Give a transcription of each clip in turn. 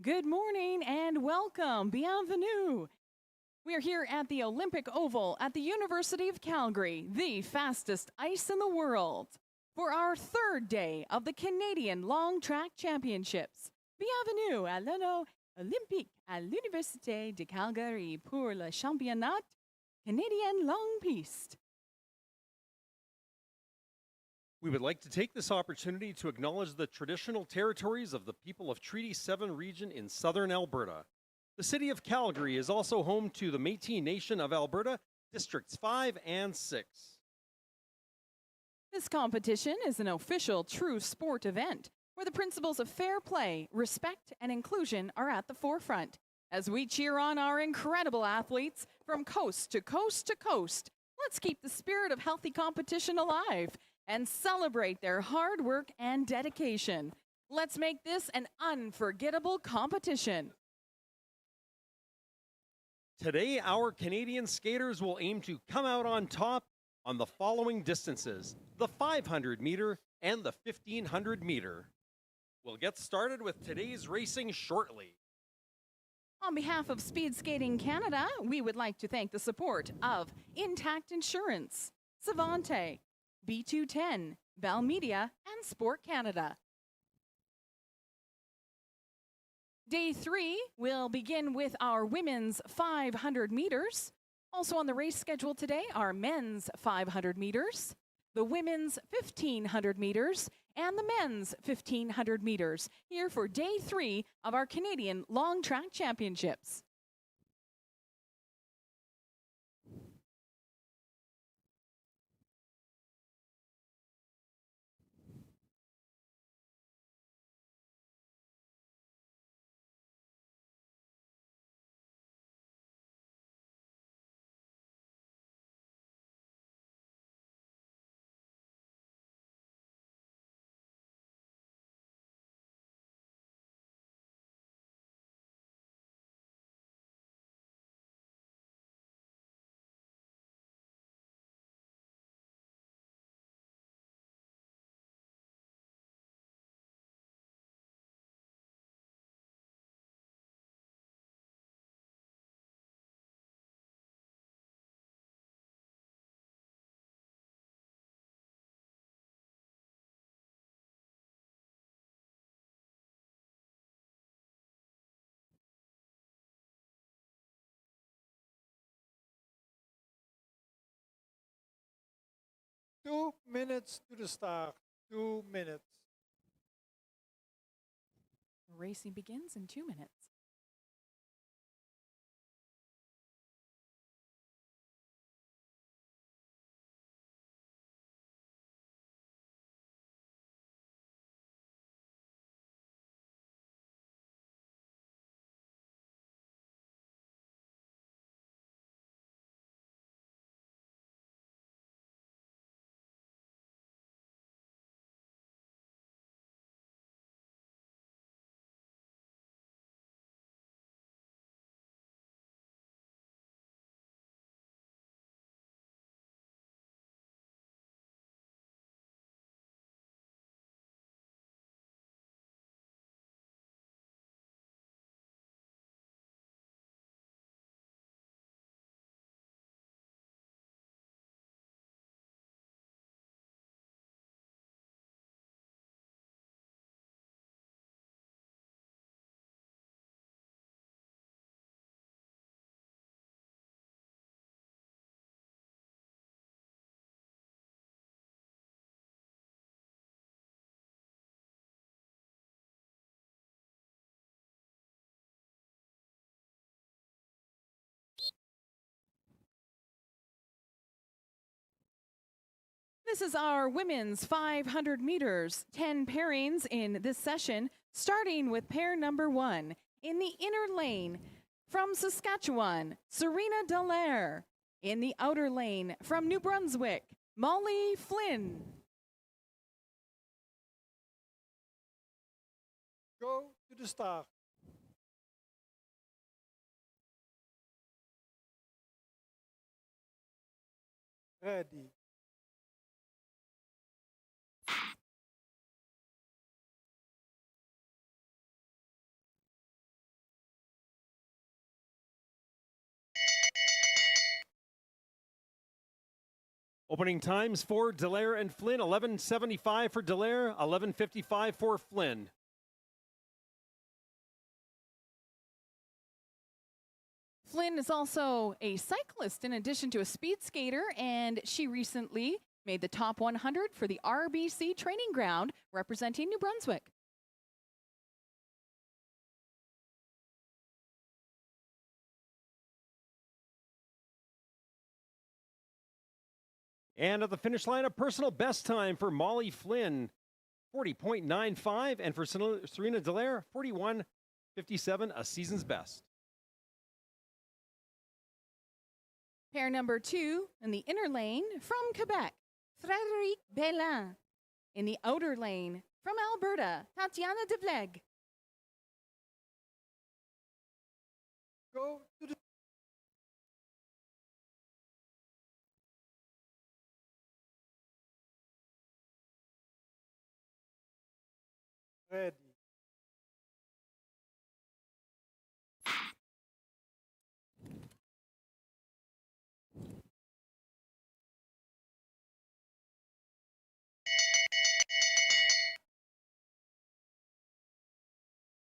Good morning and welcome. Bienvenue. We are here at the Olympic Oval at the University of Calgary, the fastest ice in the world, for our third day of the Canadian Long Track Championships. Bienvenue à Olympique à l'Université de Calgary pour le Championnat canadien Longue Piste. We would like to take this opportunity to acknowledge the traditional territories of the people of Treaty 7 region in southern Alberta. The city of Calgary is also home to the Métis Nation of Alberta, Districts 5 and 6. This competition is an official true sport event where the principles of fair play, respect, and inclusion are at the forefront. As we cheer on our incredible athletes from coast to coast to coast, let's keep the spirit of healthy competition alive and celebrate their hard work and dedication. Let's make this an unforgettable competition. Today, our Canadian skaters will aim to come out on top on the following distances: the 500 meter and the 1500 meter. We'll get started with today's racing shortly. On behalf of Speed Skating Canada, we would like to thank the support of Intact Insurance, Savante, B210, Bell Media, and Sport Canada. Day 3 will begin with our women's 500 meters. Also on the race schedule today are men's 500 meters, the women's 1500 meters, and the men's 1500 meters, here for Day 3 of our Canadian Long Track Championships. Two minutes to the start. 2 minutes. Racing begins in 2 minutes. This is our women's 500 meters, 10 pairings in this session, starting with pair number 1. In the inner lane, from Saskatchewan, Serena Dallaire. In the outer lane, from New Brunswick, Molly Flynn. Go to the start. Ready. Opening times for Dallaire and Flynn, 11:75 for Dallaire, 11:55 for Flynn. Flynn is also a cyclist in addition to a speed skater, and she recently made the top 100 for the RBC training ground representing New Brunswick. And at the finish line, a personal best time for Molly Flynn, 40.95, and for Serena Dallaire, 41.57, a season's best. Pair number 2 in the inner lane from Quebec, Frédéric Bellin. In the outer lane from Alberta, Tatiana Devleg. Go to the ready.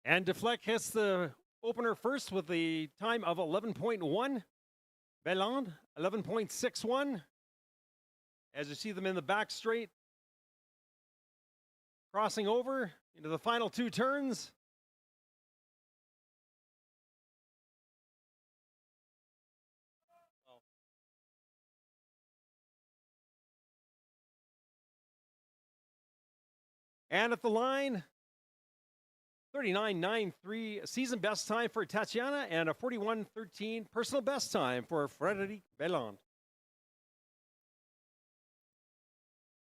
And Defleck hits the opener first with the time of 11.1. Belland, 11.61. As you see them in the back straight, crossing over into the final two turns. And at the line, 39.93 season best time for Tatiana and a 41.13 personal best time for Frédéric Belland.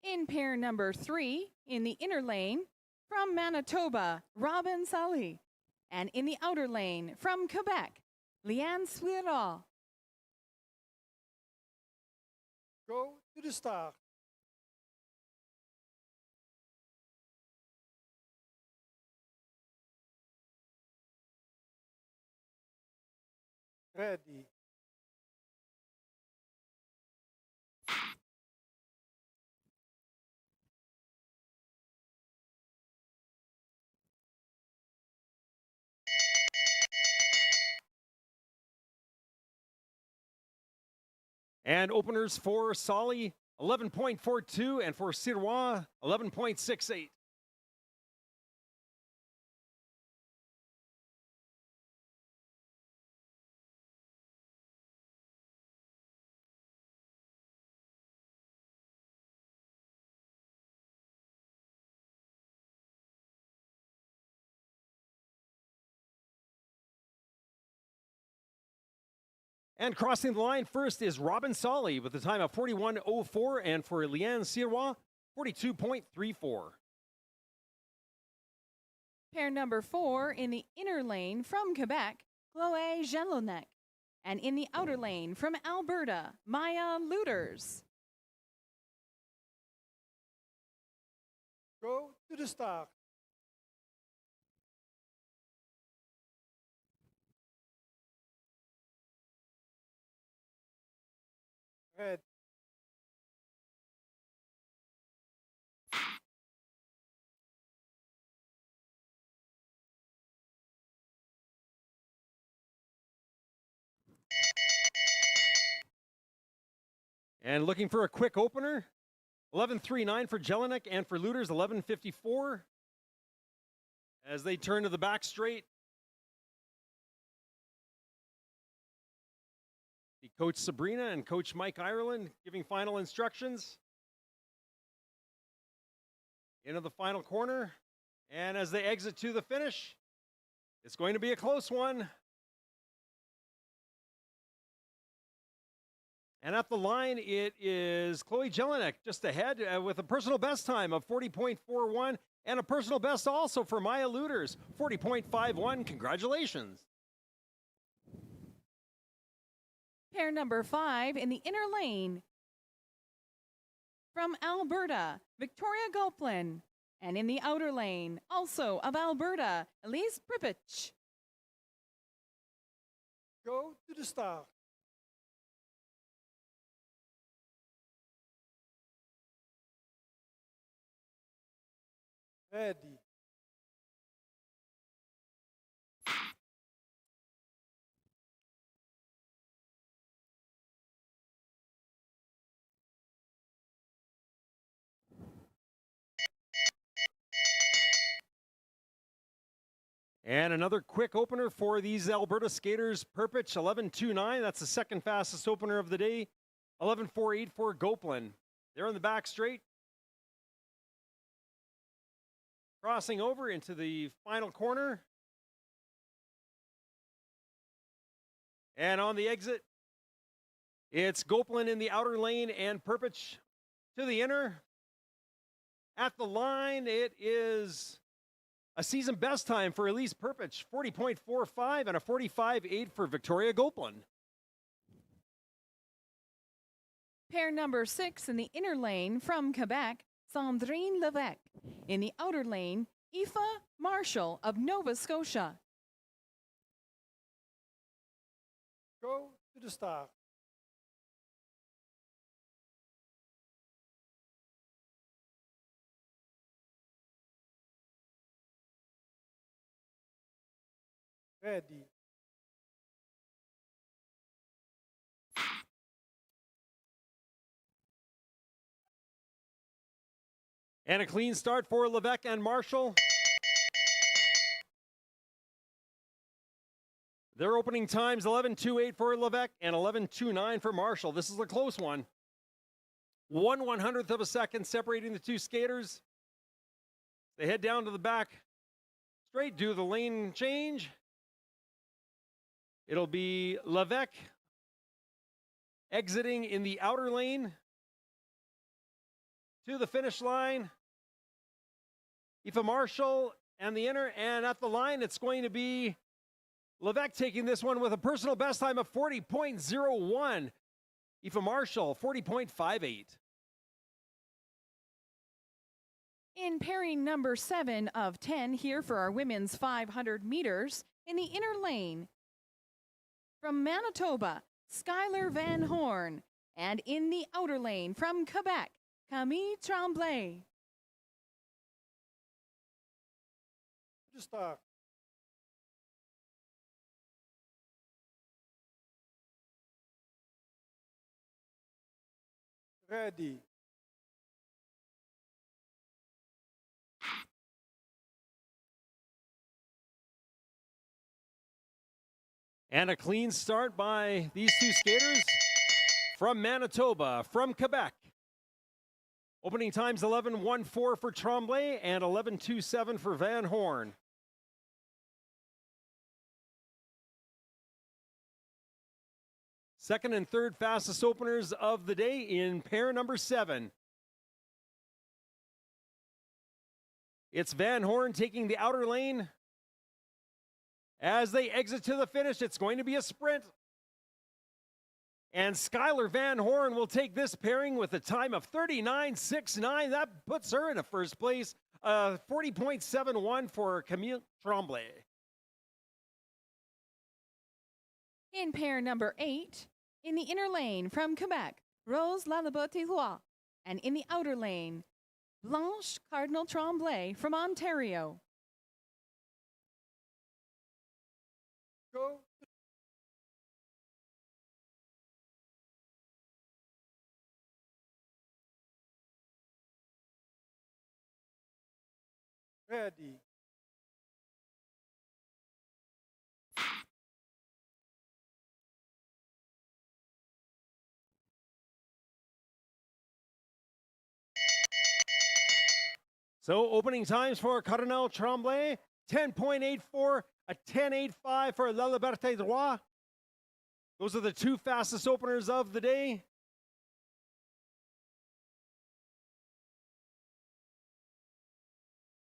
In pair number 3, in the inner lane from Manitoba, Robin Sully. And in the outer lane from Quebec, Liane Swirl. Go to the start. Ready. And openers for Solly, 11.42, and for Sirois, 11.68. And crossing the line first is Robin Solly with a time of 41.04, and for Liane Sirois, 42.34. Pair number 4 in the inner lane from Quebec, Chloé Jelonek. And in the outer lane from Alberta, Maya Luters. Go to the start. Ready. And looking for a quick opener, 11.39 for Jelinek, and for Luters, 11.54. As they turn to the back straight, the Coach Sabrina and Coach Mike Ireland giving final instructions. Into the final corner, and as they exit to the finish, it's going to be a close one. And at the line, it is Chloe Jelinek just ahead with a personal best time of 40.41, and a personal best also for Maya Luters, 40.51. Congratulations. Pair number 5 in the inner lane from Alberta, Victoria Gulplin. And in the outer lane, also of Alberta, Elise Pripich. Go to the start. ready, And another quick opener for these Alberta skaters. Perpich 11.29. That's the second fastest opener of the day. 11.48 for Gopelin. They're in the back straight. Crossing over into the final corner. And on the exit, it's Gopelin in the outer lane and Perpich to the inner. At the line, it is a season best time for Elise Perpich, 40.45 and a 45.8 for Victoria Gopelin. Pair number 6 in the inner lane from Quebec, Sandrine Levesque. In the outer lane, Aoife Marshall of Nova Scotia. go to the start, ready, And a clean start for Levesque and Marshall. Their opening times 11.28 for Levesque and 11.29 for Marshall. This is a close one. 1/100th of a second separating the two skaters. They head down to the back straight, do the lane change. It'll be Levesque exiting in the outer lane to the finish line. Aoife Marshall and the inner, and at the line, it's going to be Levesque taking this one with a personal best time of 40.01. Aoife Marshall, 40.58. In pairing number 7 of 10 here for our women's 500 meters, in the inner lane, from Manitoba, Skylar Van Horn. And in the outer lane, from Quebec, Camille Tremblay. to the start, ready, And a clean start by these two skaters from Manitoba, from Quebec. Opening times 11.14 for Tremblay and 11.27 for Van Horn. Second and third fastest openers of the day in pair number 7. It's Van Horn taking the outer lane. As they exit to the finish, it's going to be a sprint. And Skylar Van Horn will take this pairing with a time of 39.69. That puts her in a first place. 40.71 for Camille Tremblay. In pair number 8, in the inner lane from Quebec, Rose Lalabote-Roy. And in the outer lane, Blanche Cardinal Tremblay from Ontario. go, ready, So opening times for Cardinal Tremblay, 10.84, a 10.85 for La Liberté Droit. Those are the two fastest openers of the day.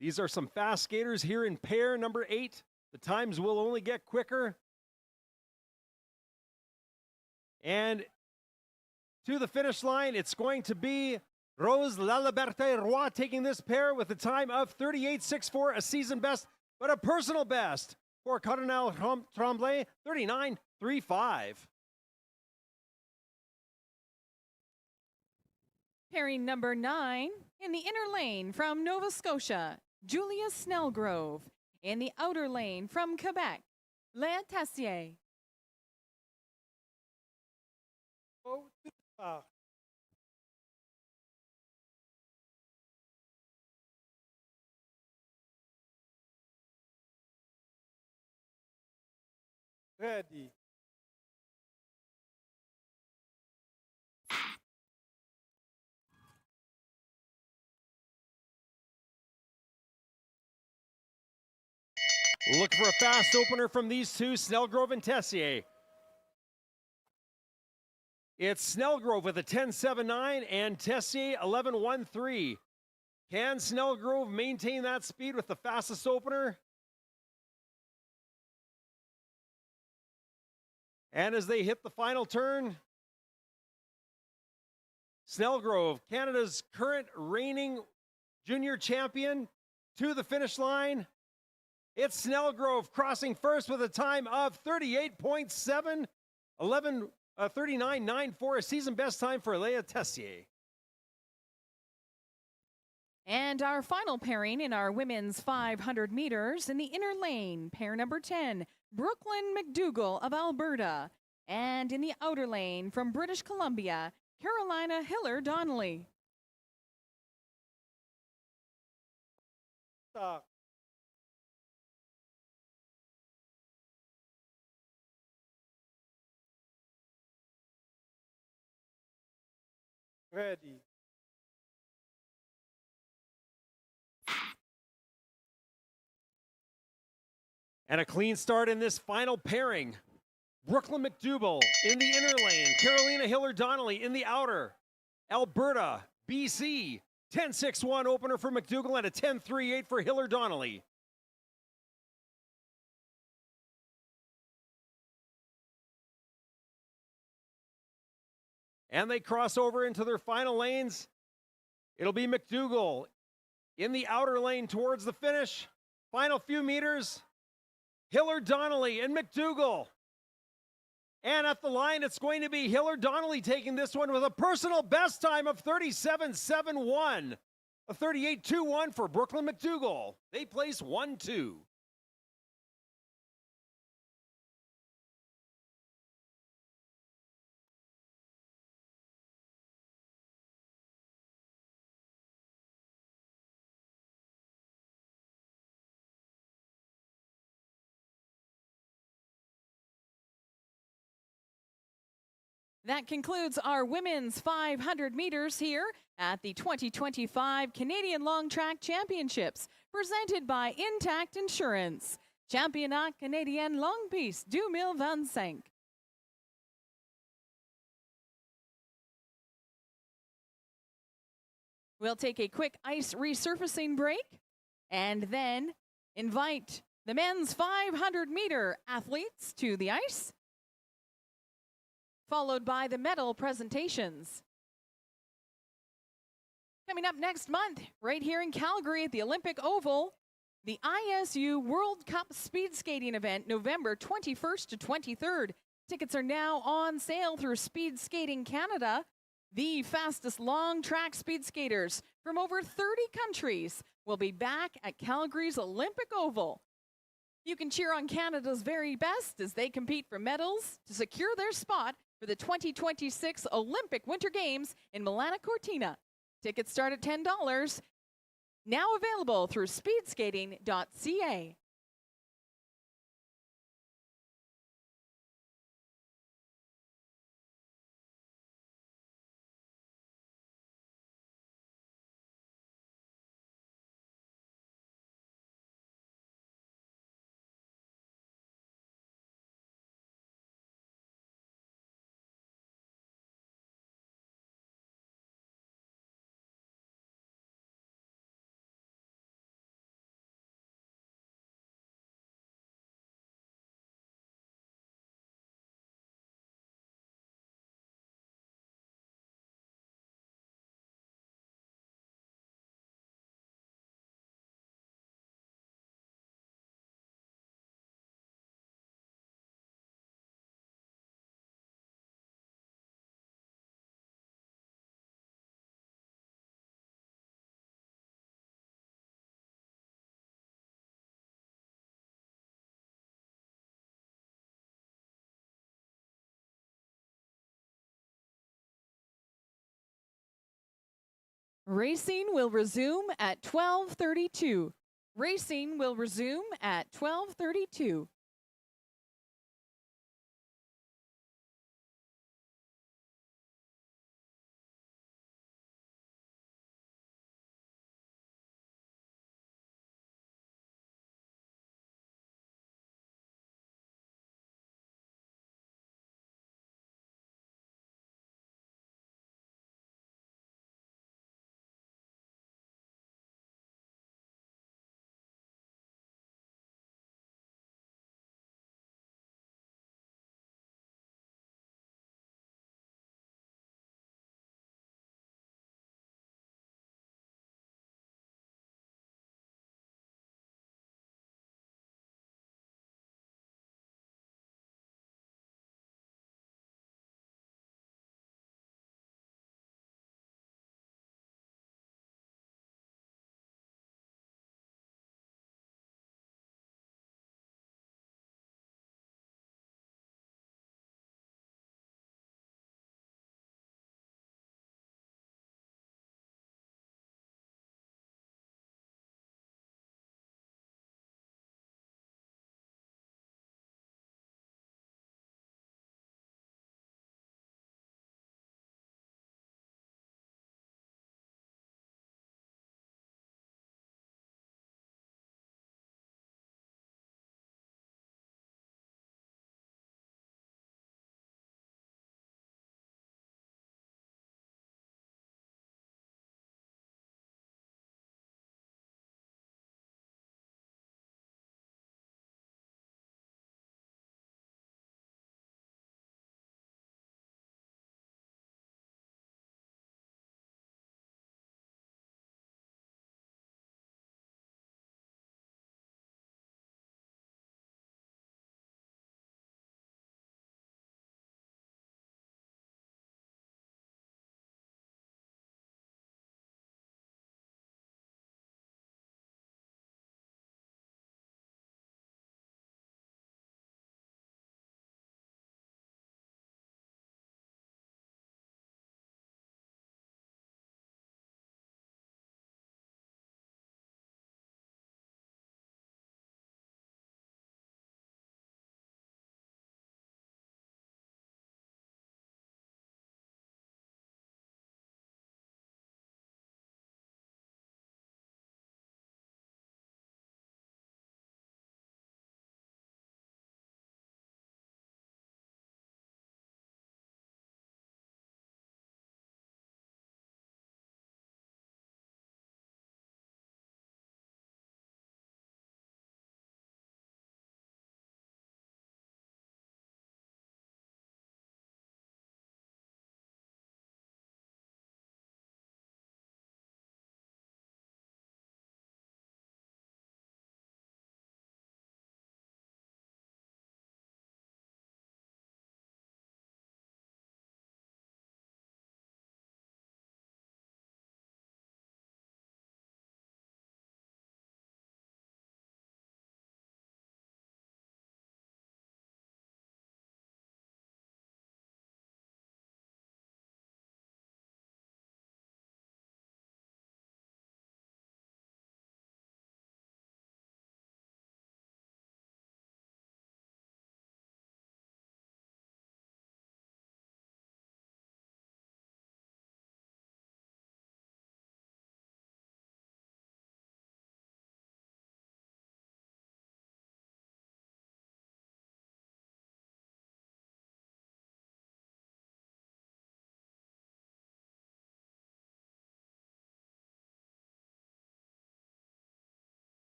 These are some fast skaters here in pair number 8. The times will only get quicker. And to the finish line, it's going to be Rose Laliberté Roy taking this pair with a time of 38.64, a season best, but a personal best for Cardinal Tremblay, 39.35. Pairing number 9, in the inner lane from Nova Scotia, Julia Snellgrove. In the outer lane from Quebec, Léa Tessier. Go to the start. Ready. Look for a fast opener from these two, Snellgrove and Tessier. It's Snellgrove with a 10.79 and Tessier 11.13. Can Snellgrove maintain that speed with the fastest opener? And as they hit the final turn, Snellgrove, Canada's current reigning junior champion, to the finish line. It's Snellgrove crossing first with a time of 38.7, 39.94, a season best time for Léa Tessier. And our final pairing in our women's 500 meters in the inner lane, pair number 10, Brooklyn McDougall of Alberta. And in the outer lane from British Columbia, Carolina Hiller-Donnelly. Start. Ready. And a clean start in this final pairing. Brooklyn McDougall in the inner lane. Carolina Hiller-Donnelly in the outer. Alberta, BC. 10.61 opener for McDougall and a 10.38 for Hiller-Donnelly. And they cross over into their final lanes. It'll be McDougall in the outer lane towards the finish. Final few meters. Hiller-Donnelly and McDougall. And at the line, it's going to be Hiller-Donnelly taking this one with a personal best time of 37.71. A 38.21 for Brooklyn McDougall. They place 1-2. That concludes our women's 500 meters here at the 2025 Canadian Long Track Championships, presented by Intact Insurance. Championnats canadiens Longue, Piste 2025. We'll take a quick ice resurfacing break and then invite the men's 500 meter athletes to the ice, followed by the medal presentations. Coming up next month, right here in Calgary at the Olympic Oval, the ISU World Cup Speed Skating event, November 21st to 23rd. Tickets are now on sale through Speed Skating Canada. The fastest long track speed skaters from over 30 countries will be back at Calgary's Olympic Oval. You can cheer on Canada's very best as they compete for medals to secure their spot for the 2026 Olympic Winter Games in Milano Cortina. Tickets start at $10. Now available through speedskating.ca. Racing will resume at 12:32. Racing will resume at 12:32.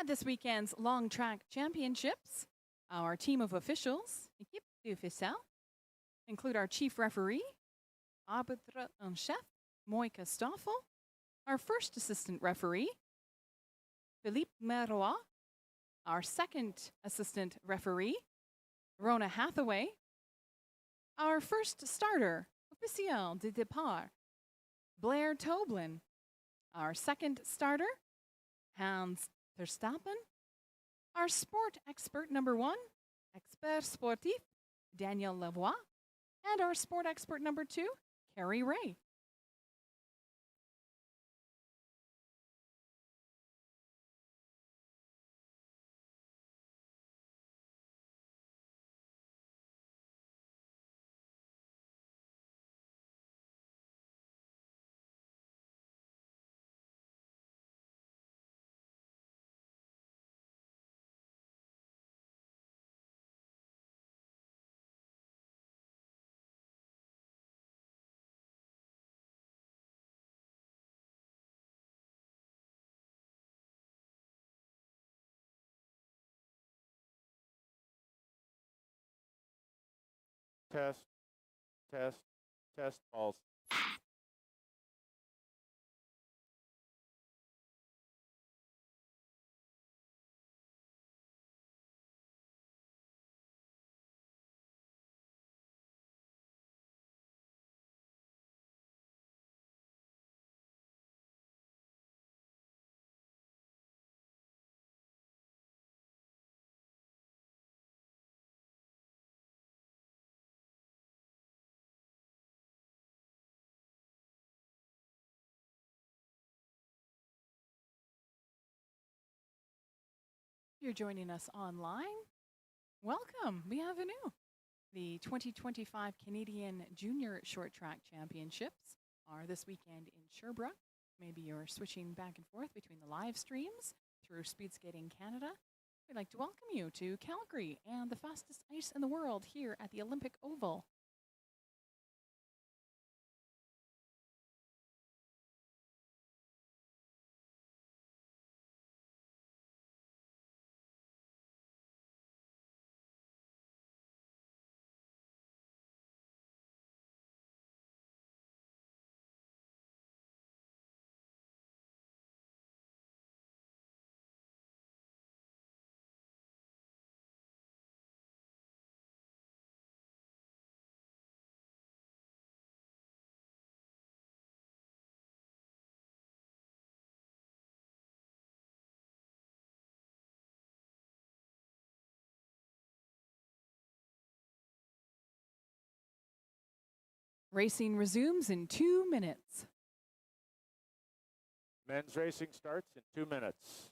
At this weekend's Long Track Championships, our team of officials, équipe d'officiels, include our chief referee, arbitre en chef, Moika Stoffel, our first assistant referee, Philippe Marois, our second assistant referee, Rona Hathaway, our first starter, officiel de départ, Blair Toblin, our second starter, Hans Verstappen, our sport expert number 1, expert sportif, Daniel Lavoie, and our sport expert number 2, Carrie Ray. Test, test, test, pulse. You're joining us online. Welcome. Bienvenue. The 2025 Canadian Junior Short Track Championships are this weekend in Sherbrooke. Maybe you're switching back and forth between the live streams through Speed Skating Canada. We'd like to welcome you to Calgary and the fastest ice in the world here at the Olympic Oval. Racing resumes in 2 minutes. Men's racing starts in 2 minutes.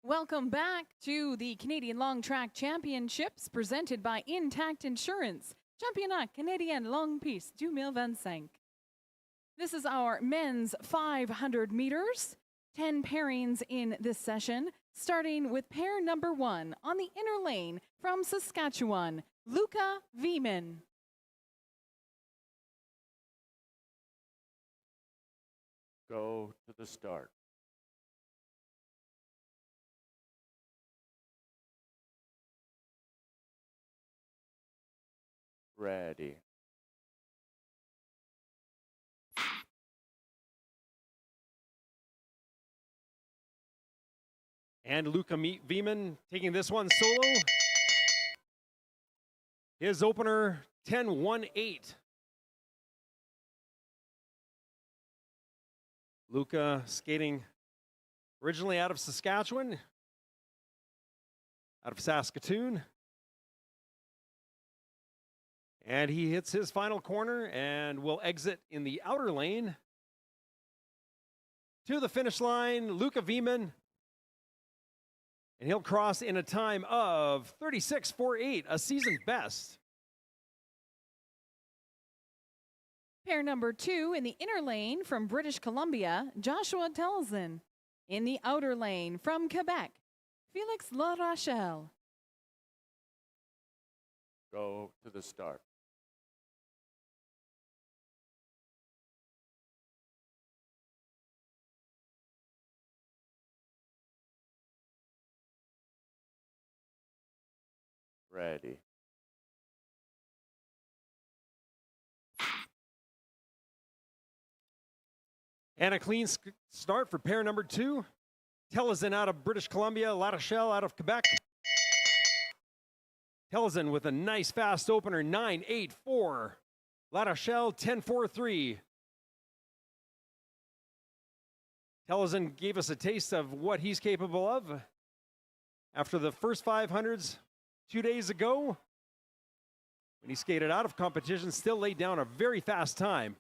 Welcome back to the Canadian Long Track Championships presented by Intact Insurance. Championnats canadiens Longue Piste 2025. This is our men's 500 meters. 10 pairings in this session, starting with pair number 1 on the inner lane from Saskatchewan, Luca Veeman. Go to the start. Ready. And Luca Vieman taking this one solo. His opener, 10-1-8. Luca skating originally out of Saskatchewan, out of Saskatoon. And he hits his final corner and will exit in the outer lane. To the finish line, Luca Vieman. And he'll cross in a time of 36.48, a season best. Pair number 2 in the inner lane from British Columbia, Joshua Tellison. In the outer lane from Quebec, Felix La Rochelle. Go to the start. Ready. And a clean start for pair number 2. Tellison out of British Columbia, La Rochelle out of Quebec. Tellison with a nice fast opener, 9-8-4. La Rochelle, 10-4-3. Tellison gave us a taste of what he's capable of after the first 500s 2 days ago. When he skated out of competition, still laid down a very fast time.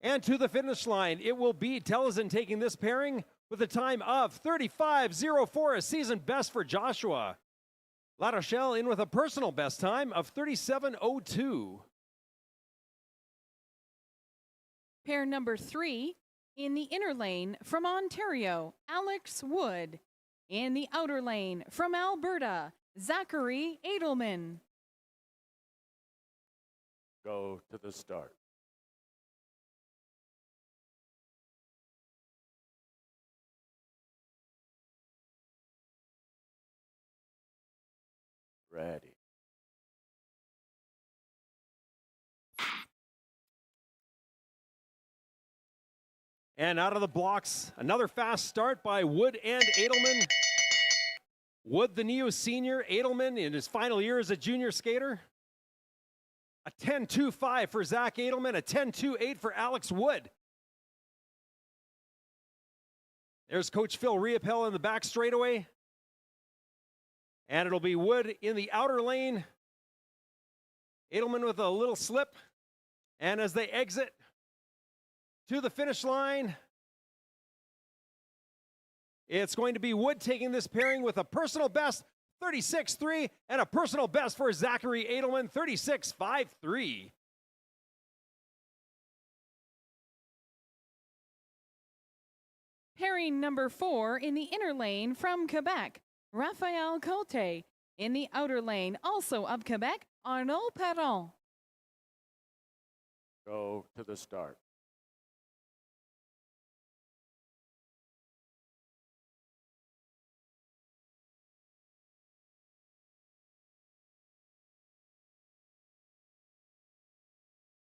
And to the finish line, it will be Tellison taking this pairing with a time of 35.04, a season best for Joshua. La Rochelle in with a personal best time of 37.02. Pair number 3 in the inner lane from Ontario, Alex Wood. In the outer lane from Alberta, Zachary Edelman. Go to the start. Ready. And out of the blocks, another fast start by Wood and Edelman. Wood, the neo senior, Edelman in his final year as a junior skater. A 10-2-5 for Zach Edelman, a 10-2-8 for Alex Wood. There's Coach Phil Riopel in the back straightaway. And it'll be Wood in the outer lane. Edelman with a little slip. And as they exit to the finish line, it's going to be Wood taking this pairing with a personal best, 36.3, and a personal best for Zachary Edelman, 36.53. Pairing number 4 in the inner lane from Quebec, Raphael Cote. In the outer lane, also of Quebec, Arnaud Perron. Go to the start.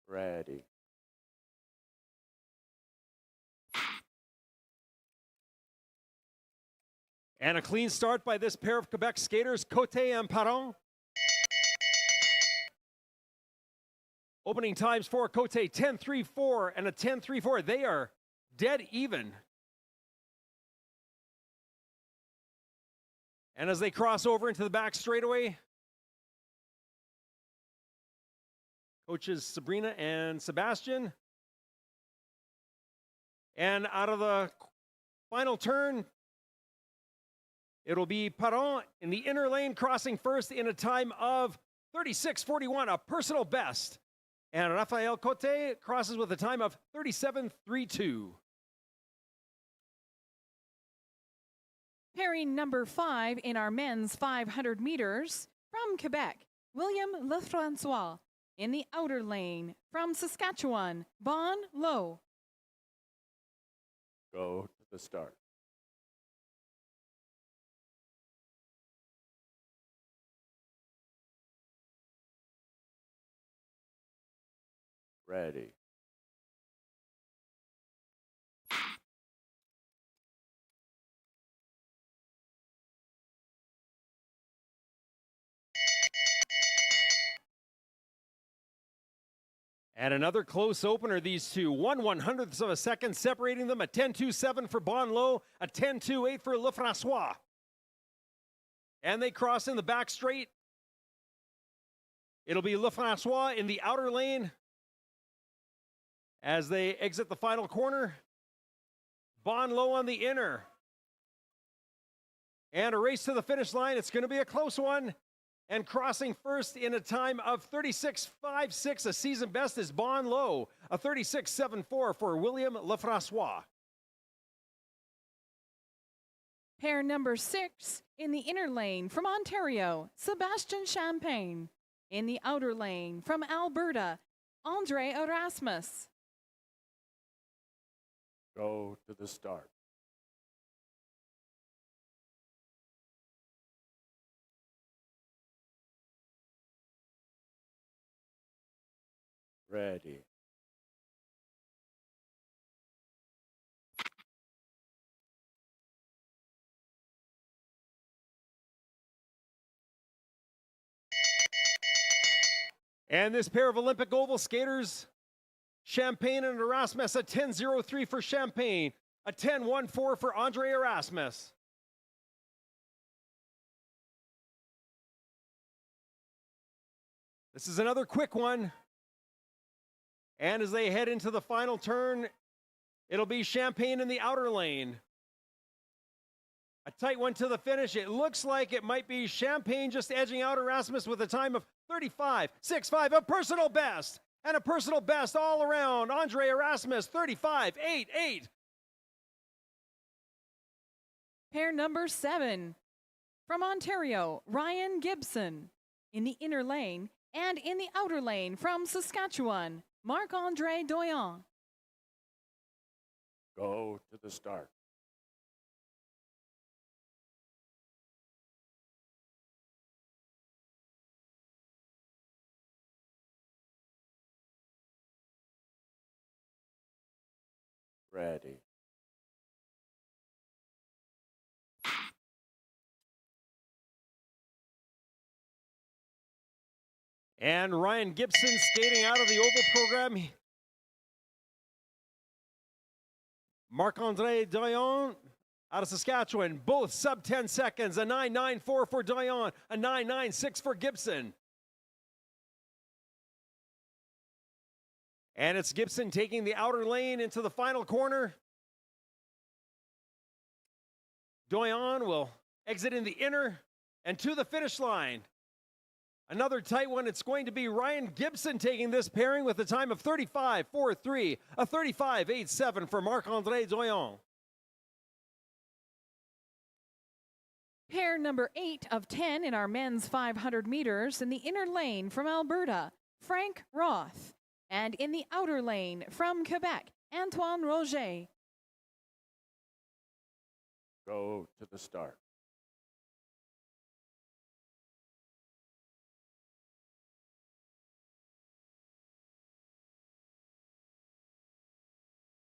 Ready. And a clean start by this pair of Quebec skaters, Cote and Perron. Opening times for Cote, 10-3-4 and a 10-3-4. They are dead even. And as they cross over into the back straightaway, coaches Sabrina and Sebastian. And out of the final turn, it'll be Perron in the inner lane crossing first in a time of 36.41, a personal best. And Raphael Cote crosses with a time of 37.32. Pairing number 5 in our men's 500 meters from Quebec, William Lefrancois. In the outer lane from Saskatchewan, Bon Lo. Go to the start. Ready. And another close opener, these two. 1/100th of a second separating them. A 10-2-7 for Bonlo, a 10-2-8 for Lefrancois. And they cross in the back straight. It'll be Lefrancois in the outer lane as they exit the final corner. Bonlo on the inner. And a race to the finish line. It's going to be a close one. And crossing first in a time of 36.56, a season best is Bonlo, a 36.74 for William Lefrancois. Pair number 6 in the inner lane from Ontario, Sebastian Champagne. In the outer lane from Alberta, Andre Erasmus. Go to the start. Ready. And this pair of Olympic oval skaters, Champagne and Erasmus, a 10-0-3 for Champagne, a 10-1-4 for Andre Erasmus. This is another quick one. And as they head into the final turn, it'll be Champagne in the outer lane. A tight one to the finish. It looks like it might be Champagne just edging out Erasmus with a time of 35.65, a personal best. And a personal best all around. Andre Erasmus, 35.88. Pair number 7 from Ontario, Ryan Gibson. In the inner lane and in the outer lane from Saskatchewan, Marc-Andre Doyon. Go to the start. Ready. And Ryan Gibson skating out of the oval program. Marc-Andre Doyon out of Saskatchewan, both sub 10 seconds, a 9.94 for Doyon, a 9.96 for Gibson. And it's Gibson taking the outer lane into the final corner. Doyon will exit in the inner and to the finish line. Another tight one. It's going to be Ryan Gibson taking this pairing with a time of 35.43, a 35.87 for Marc-Andre Doyon. Pair number 8 of 10 in our men's 500 meters in the inner lane from Alberta, Frank Roth. And in the outer lane from Quebec, Antoine Roger. Go to the start.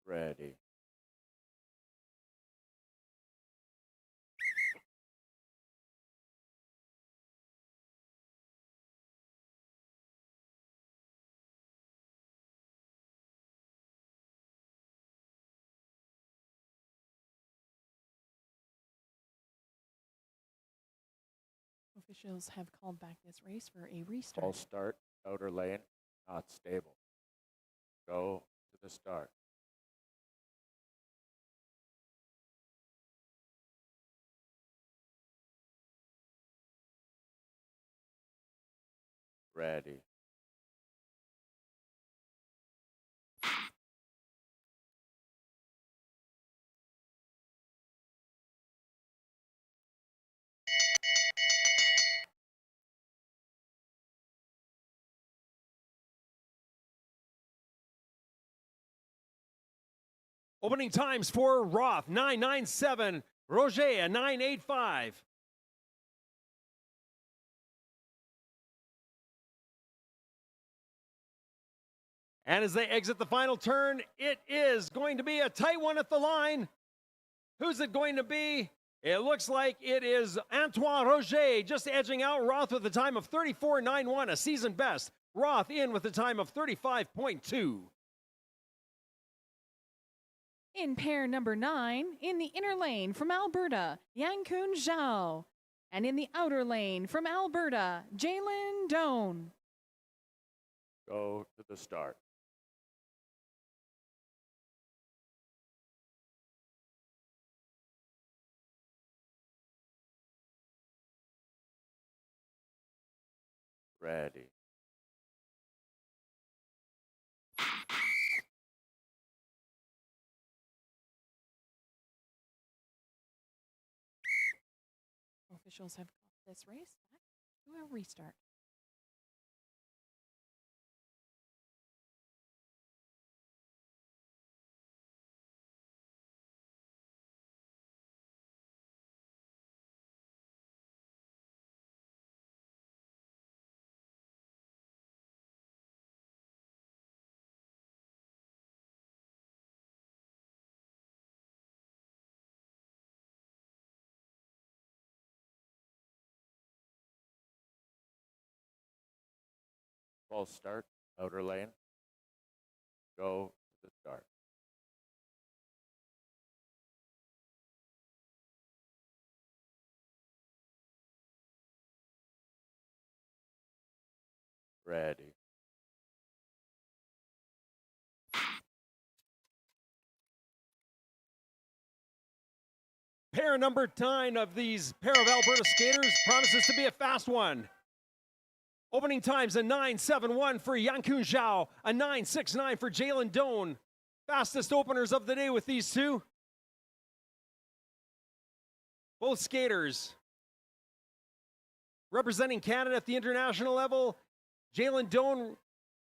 Ready. Officials have called back this race for a restart. False start, outer lane, not stable. Go to the start. Ready. Opening times for Roth, 9.97. Roger, a 9.85. And as they exit the final turn, it is going to be a tight one at the line. Who's it going to be? It looks like it is Antoine Roger just edging out Roth with a time of 34.91, a season best. Roth in with a time of 35.2. In pair number 9, in the inner lane from Alberta, Yankun Zhao. And in the outer lane from Alberta, Jalen Doan. Go to the start. Ready. Officials have called this race back to a restart. False start, outer lane. Go to the start. Ready. Pair number 9 of these pair of Alberta skaters promises to be a fast one. Opening times a 9.71 for Yankun Zhao, a 9.69 for Jalen Doan. Fastest openers of the day with these two. Both skaters representing Canada at the international level. Jalen Doan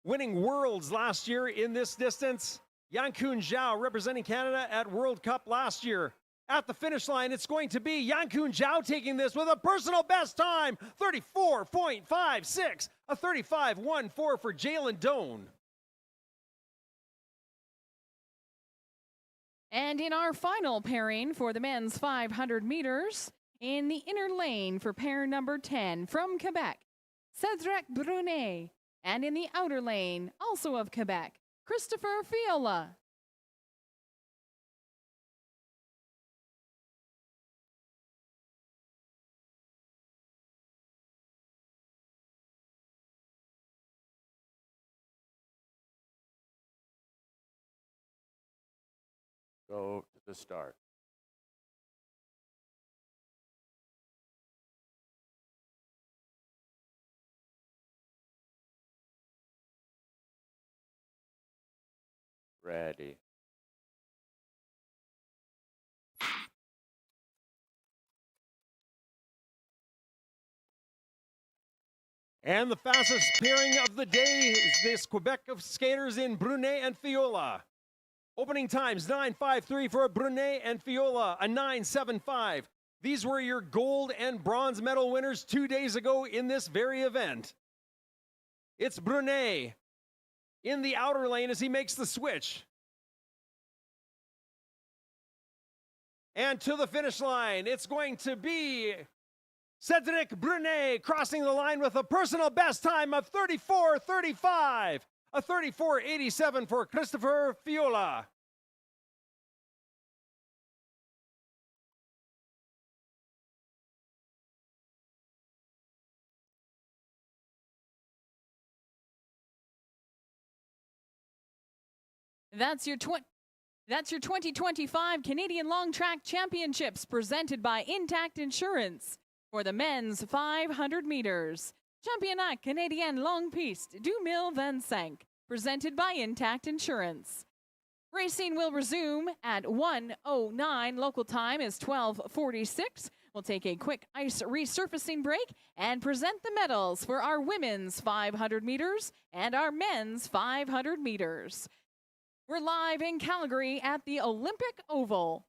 winning Worlds last year in this distance. Yankun Zhao representing Canada at World Cup last year. At the finish line, it's going to be Yankun Zhao taking this with a personal best time, 34.56, a 35.14 for Jalen Doan. And in our final pairing for the men's 500 meters, in the inner lane for pair number 10 from Quebec, Cedric Brunet. And in the outer lane, also of Quebec, Christopher Fiola. Go to the start. Ready. And the fastest pairing of the day is this Quebec of skaters in Brunet and Fiola. Opening times 9.53 for Brunet and Fiola, a 9.75. These were your gold and bronze medal winners 2 days ago in this very event. It's Brunet in the outer lane as he makes the switch. And to the finish line, it's going to be Cedric Brunet crossing the line with a personal best time of 34.35. A 34.87 for Christopher Fiola. That's your 2025 Canadian Long Track Championships presented by Intact Insurance for the men's 500 meters. Championnats canadiens Longue Piste 2025, presented by Intact Insurance. Racing will resume at 1:09. Local time is 12:46. We'll take a quick ice resurfacing break and present the medals for our women's 500 meters and our men's 500 meters. We're live in Calgary at the Olympic Oval.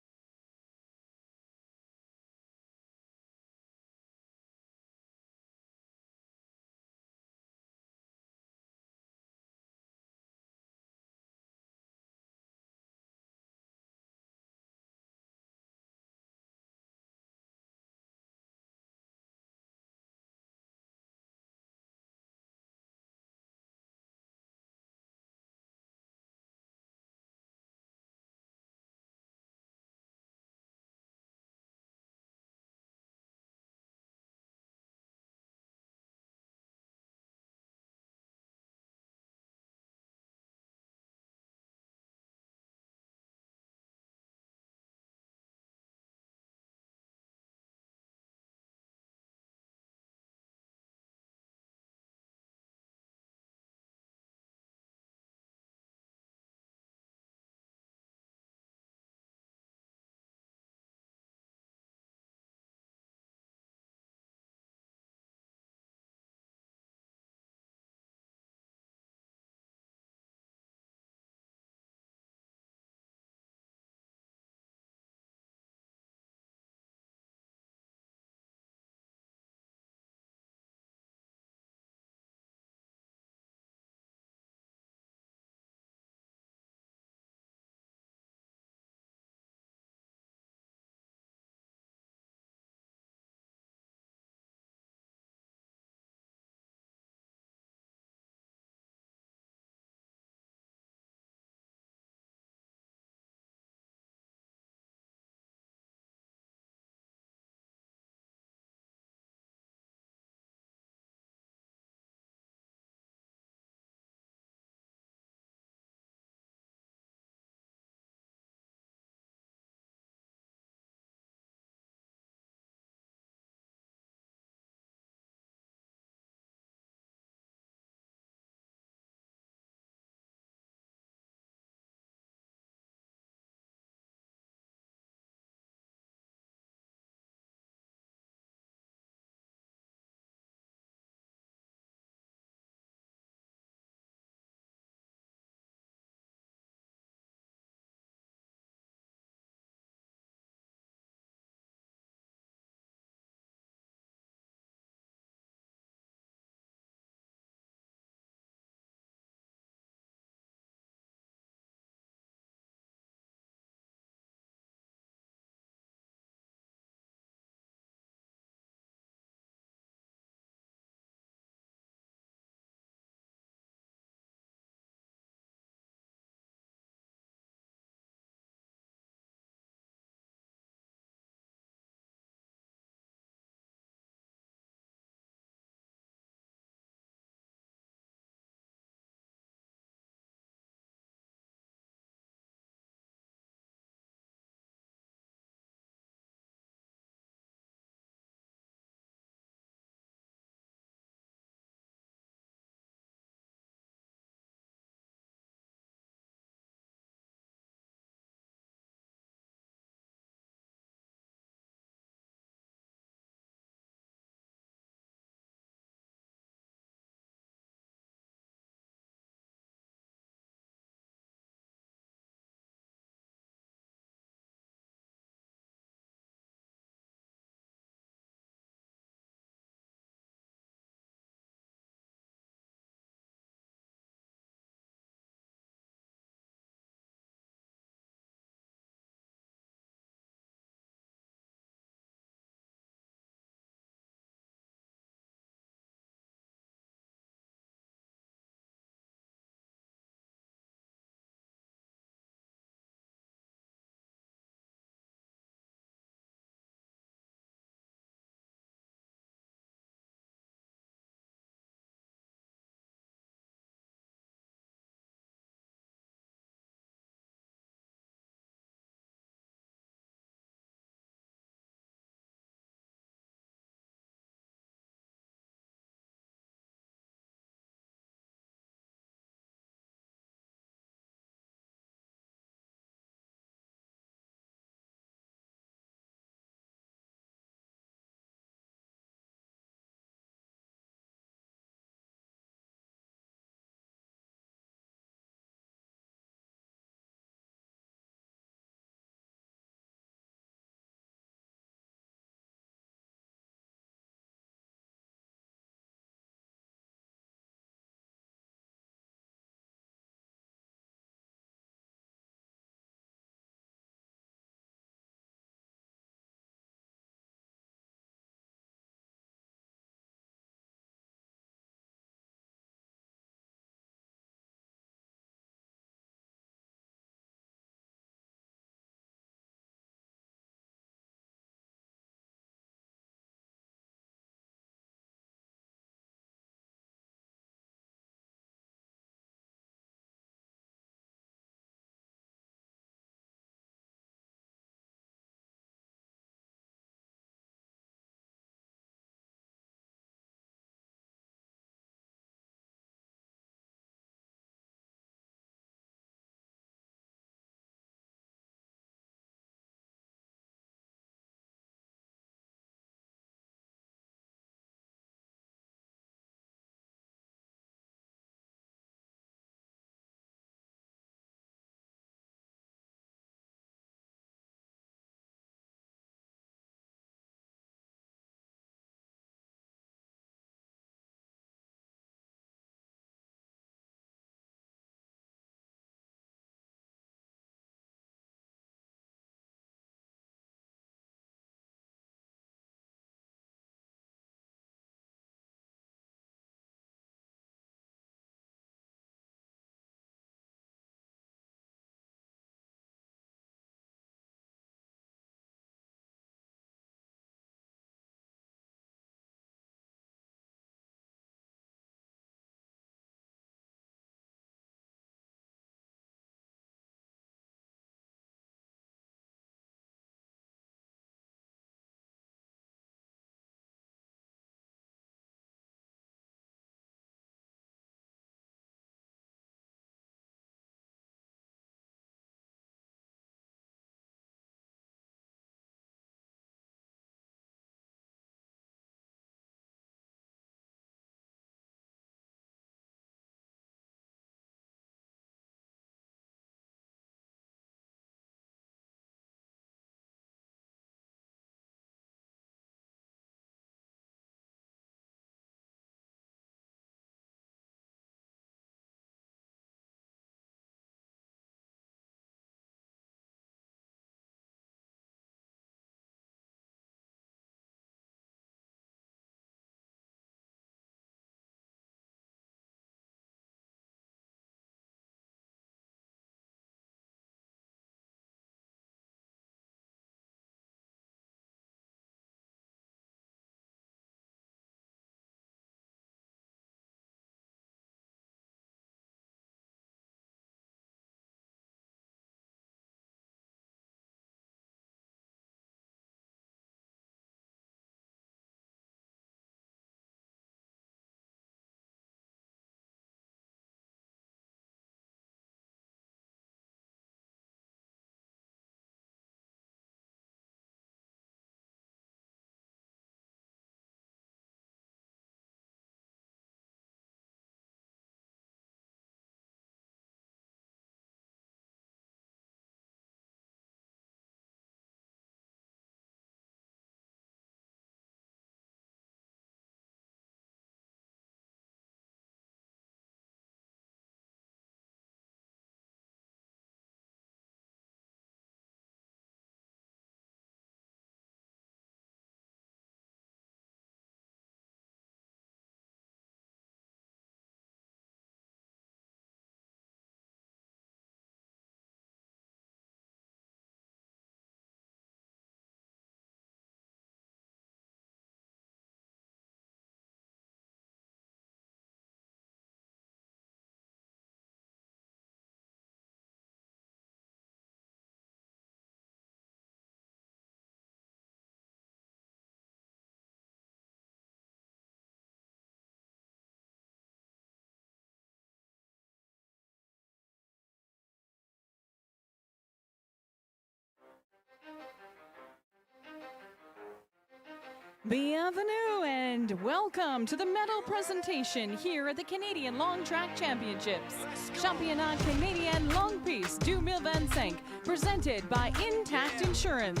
Bienvenue and welcome to the medal presentation here at the Canadian Long Track Championships. Championnats canadiens Longue, Piste 2025, presented by Intact Insurance.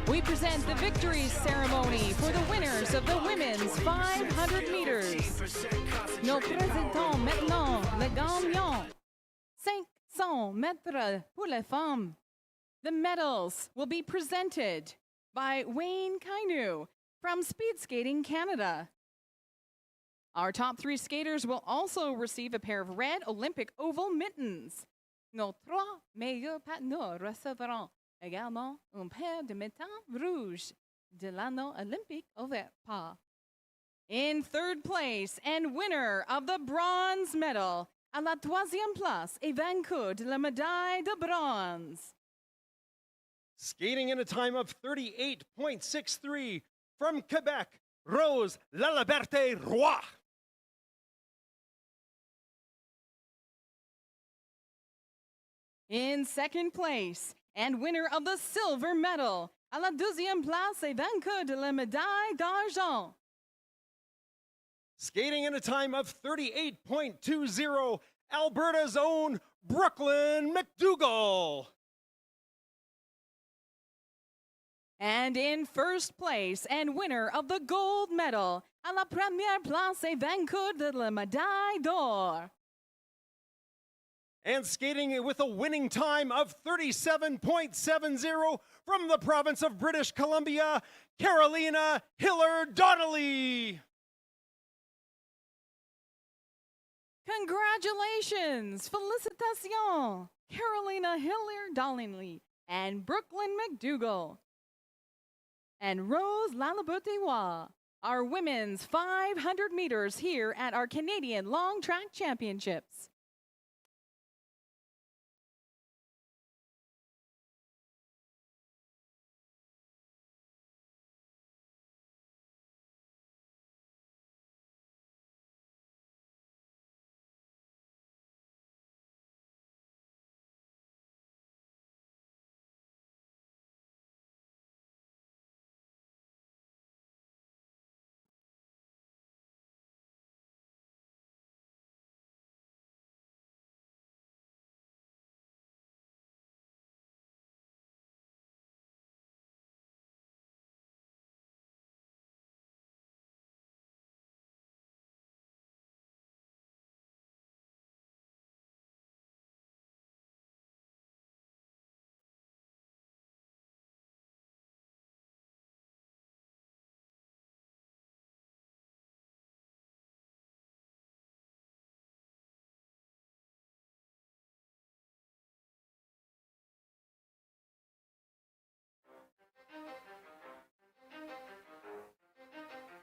We present the victory ceremony for the winners of the women's 500 meters. Nous présentons maintenant le gagnant. 500 mètres pour les femmes. The medals will be presented by Wayne Kainu from Speed Skating Canada. Our top 3 skaters will also receive a pair of red Olympic oval mittens. Nos 3 meilleurs patineurs recevront également un paire de mittens rouges de l'anneau olympique ouvert par. In third place and winner of the bronze medal, à la 3e place et vainqueur de la médaille de bronze. Skating in a time of 38.63 from Quebec, Rose Laliberte Roy. In second place and winner of the silver medal, à la 2e place et vainqueur de la médaille d'argent. Skating in a time of 38.20, Alberta's own Brooklyn McDougall. And in first place and winner of the gold medal, à la première place et vainqueur de la médaille d'or. And skating with a winning time of 37.70 from the province of British Columbia, Carolina Hiller-Donnelly. Congratulations! Félicitations! Carolina Hiller-Donnelly and Brooklyn McDougall. And Rose Laliberte, our women's 500 meters here at our Canadian Long Track Championships.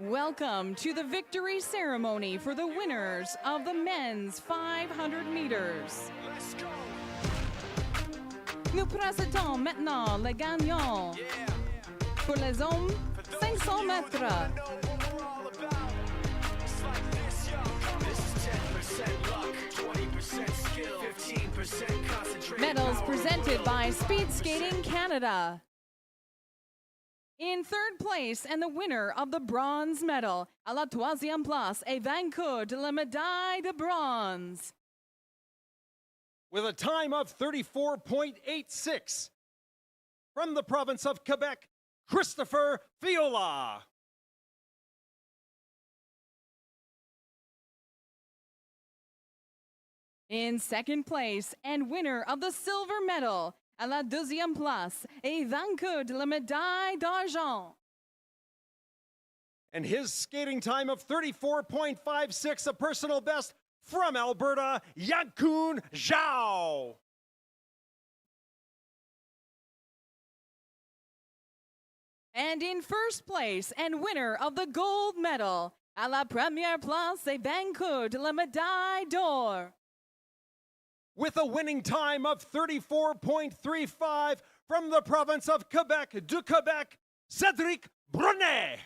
Welcome to the victory ceremony for the winners of the men's 500 meters. Nous présentons maintenant les gagnants. Pour les hommes, 500 mètres. Medals presented by Speed Skating Canada. In third place and the winner of the bronze medal, à la 3e place et vainqueur de la médaille de bronze. With a time of 34.86 from the province of Quebec, Christopher Fiola. In second place and winner of the silver medal, à la 2e place et vainqueur de la médaille d'argent. And his skating time of 34.56, a personal best from Alberta, Yankun Zhao. And in first place and winner of the gold medal, à la première place et vainqueur de la médaille d'or. With a winning time of 34.35 from the province of Quebec, Cédric Brunet.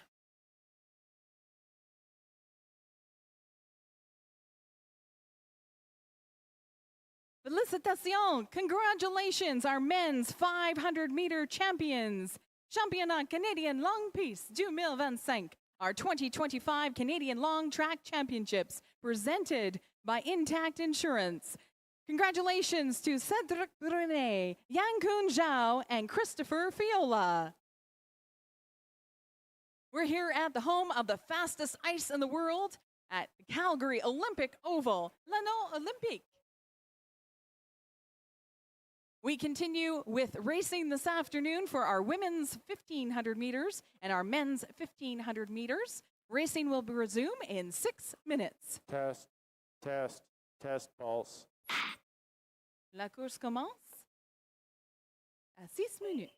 Félicitations! Congratulations, our men's 500-meter champions! Championnats canadiens Longue Piste 2025, our 2025 Canadian Long Track Championships, presented by Intact Insurance. Congratulations to Cedric René, Yankun Zhao, and Christopher Fiola. We're here at the home of the fastest ice in the world at the Calgary Olympic Oval, Olympique. We continue with racing this afternoon for our women's 1,500 meters and our men's 1,500 meters. Racing will resume in 6 minutes. Test, test, pulse. La course commence à 6 minutes.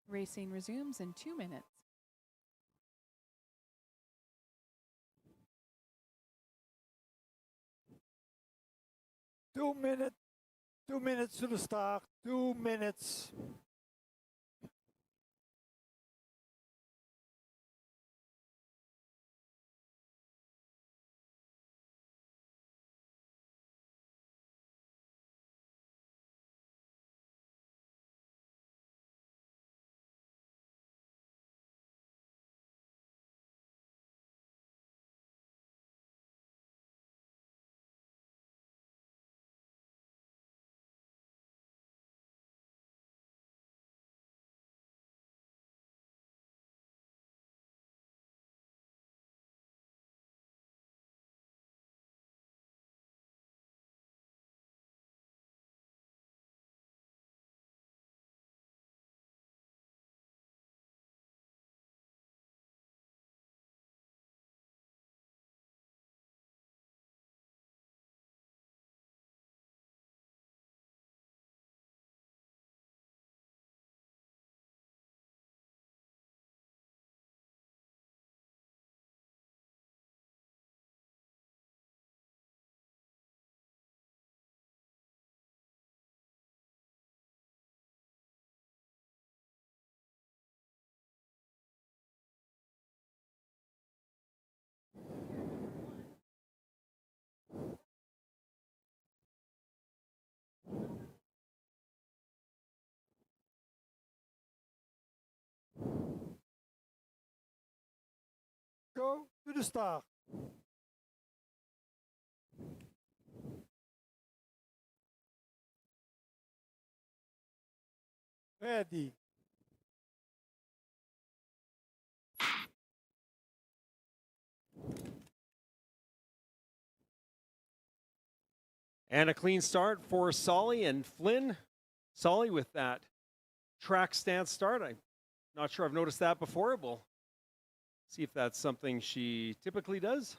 Racing resumes in 2 minutes. Two minutes to the start. 2 minutes. to the start. Ready. And a clean start for Solly and Flynn. Solly with that track stance start. I'm not sure I've noticed that before. We'll see if that's something she typically does.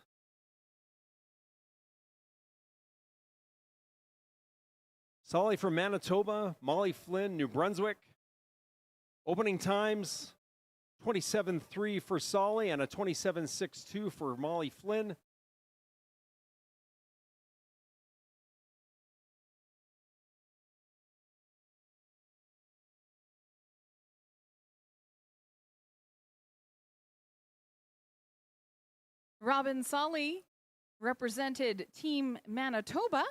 Solly from Manitoba, Molly Flynn, New Brunswick. Opening times 27.3 for Solly and a 27.62 for Molly Flynn. Robin Solly represented Team Manitoba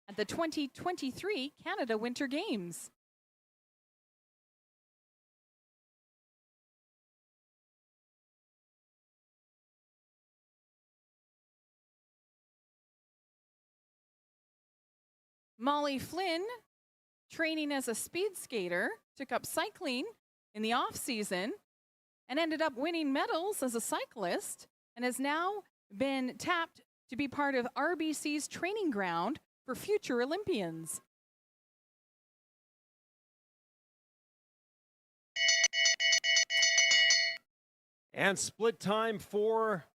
at the 2023 Canada Winter Games. Molly Flynn, training as a speed skater, took up cycling in the off-season and ended up winning medals as a cyclist and has now been tapped to be part of RBC's training ground for future Olympians. And split time for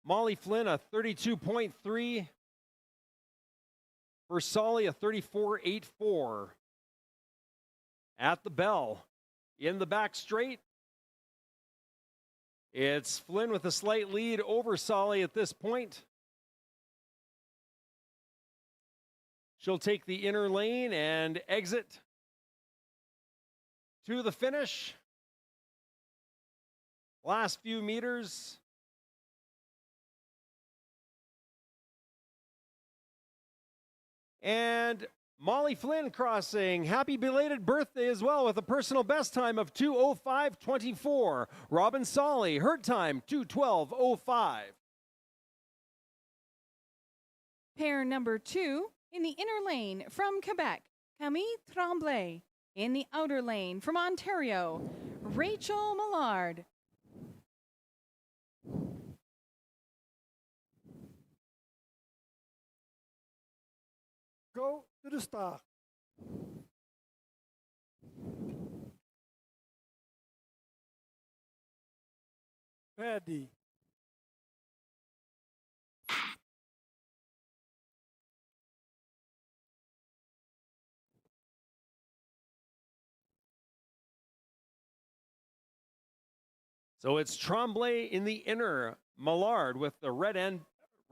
Molly Flynn, a 32.3. For Solly, a 34.84. At the bell, in the back straight, it's Flynn with a slight lead over Solly at this point. She'll take the inner lane and exit to the finish. Last few meters. And Molly Flynn crossing. Happy belated birthday as well with a personal best time of 2:05.24. Robin Solly, her time 2:12.05. Pair number 2 in the inner lane from Quebec, Camille Tremblay. In the outer lane from Ontario, Rachel Millard. Go to the start. Ready. So it's Tremblay in the inner, Millard with the red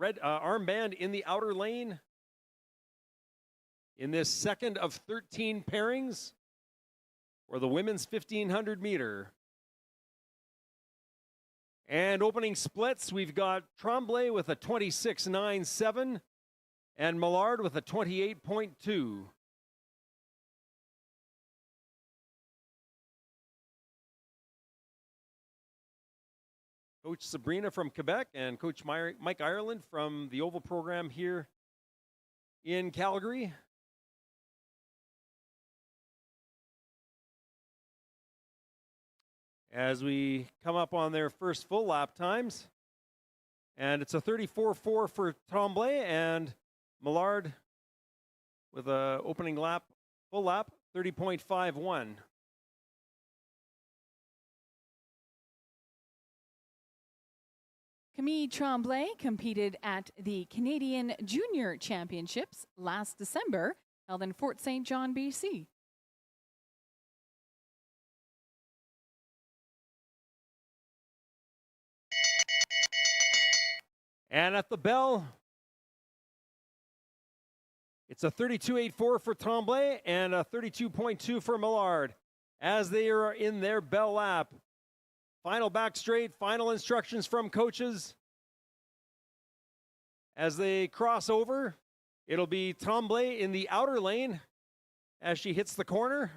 armband in the outer lane. In this second of 13 pairings for the women's 1500 meter. And opening splits, we've got Tremblay with a 26.97 and Millard with a 28.2. Coach Sabrina from Quebec and Coach Mike Ireland from the Oval program here in Calgary. As we come up on their first full lap times. And it's a 34.4 for Tremblay and Millard with a opening lap, full lap, 30.51. Camille Tremblay competed at the Canadian Junior Championships last December, held in Fort St. John, BC. And at the bell, it's a 32.84 for Tremblay and a 32.2 for Millard as they are in their bell lap. Final back straight, final instructions from coaches. As they cross over, it'll be Tremblay in the outer lane as she hits the corner.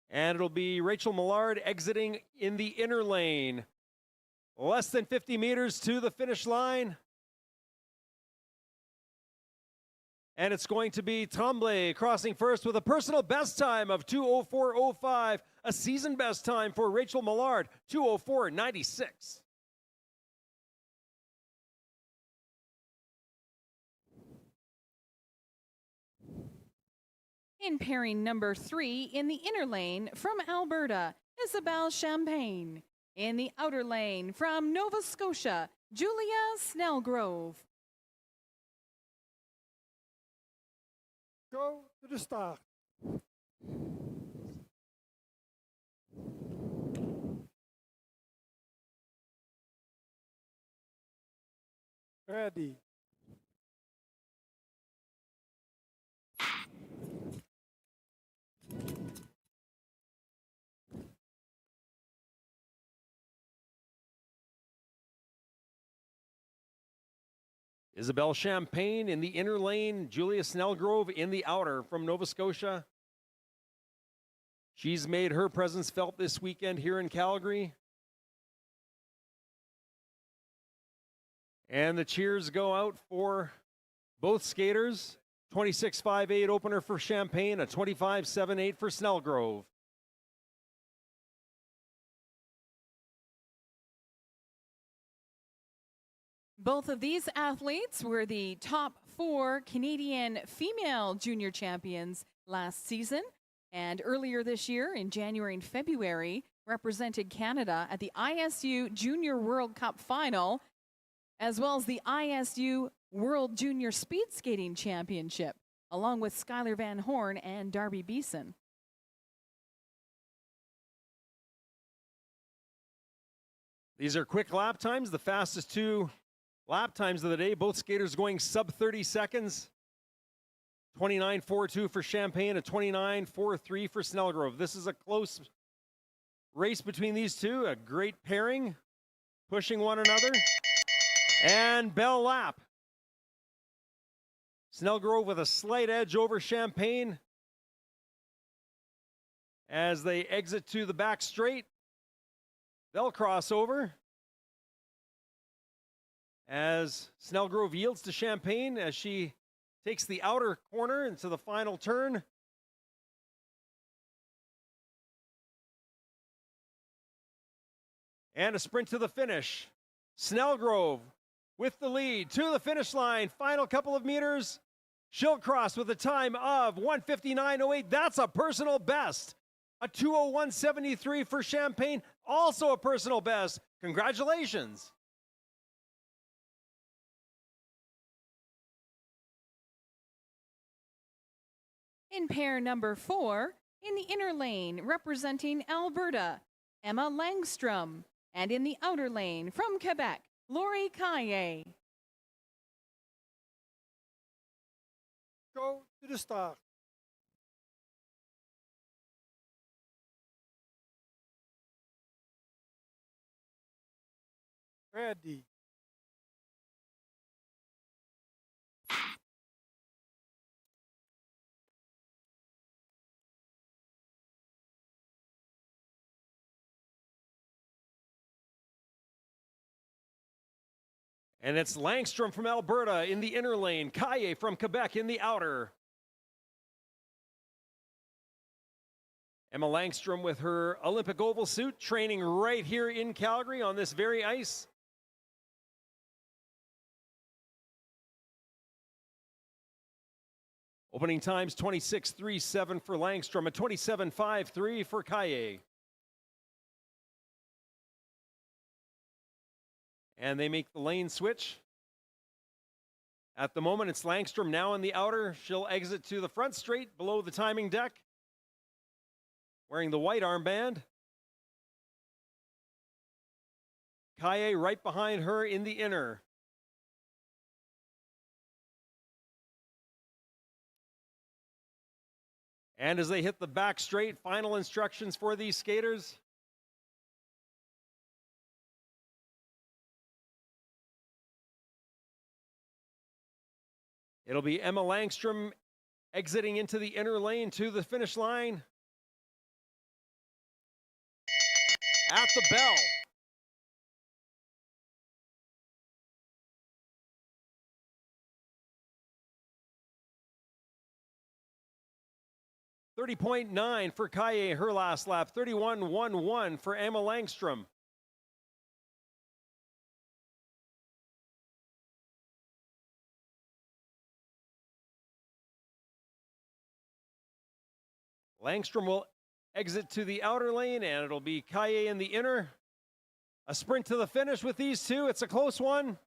And it'll be Rachel Millard exiting in the inner lane. Less than 50 meters to the finish line. And it's going to be Tremblay crossing first with a personal best time of 2:04.05, a season best time for Rachel Millard, 2:04.96. In pairing number 3 in the inner lane from Alberta, Isabelle Champagne. In the outer lane from Nova Scotia, Julia Snellgrove. Go to the start. Ready. Isabelle Champagne in the inner lane, Julia Snellgrove in the outer from Nova Scotia. She's made her presence felt this weekend here in Calgary. And the cheers go out for both skaters. 26.58 opener for Champagne, a 25.78 for Snellgrove. Both of these athletes were the top 4 Canadian female junior champions last season, and earlier this year in January and February represented Canada at the ISU Junior World Cup final, as well as the ISU World Junior Speed Skating Championship, along with Skylar Van Horn and Darby Beeson. These are quick lap times, the fastest 2 lap times of the day. Both skaters going sub 30 seconds. 29.42 for Champagne, a 29.43 for Snellgrove. This is a close race between these two. A great pairing, pushing one another. And bell lap. Snellgrove with a slight edge over Champagne as they exit to the back straight. They'll cross over as Snellgrove yields to Champagne as she takes the outer corner into the final turn. And a sprint to the finish. Snellgrove with the lead to the finish line. Final couple of meters. She'll cross with a time of 1:59.08. That's a personal best. A 2:01.73 for Champagne, also a personal best. Congratulations. In pair number 4, in the inner lane representing Alberta, Emma Langstrom. And in the outer lane from Quebec, Laurie Caillé. Go to the start. Ready. And it's Langstrom from Alberta in the inner lane, Caillé from Quebec in the outer. Emma Langstrom with her Olympic oval suit, training right here in Calgary on this very ice. Opening times 26.37 for Langstrom, a 27.53 for Caillé. And they make the lane switch. At the moment, it's Langstrom now in the outer. She'll exit to the front straight below the timing deck, wearing the white armband. Caillé right behind her in the inner. And as they hit the back straight, final instructions for these skaters. It'll be Emma Langstrom exiting into the inner lane to the finish line. At the bell. 30.9 for Kaye, her last lap. 31.11 for Emma Langstrom. Langstrom will exit to the outer lane, and it'll be Kaye in the inner. A sprint to the finish with these two. It's a close one.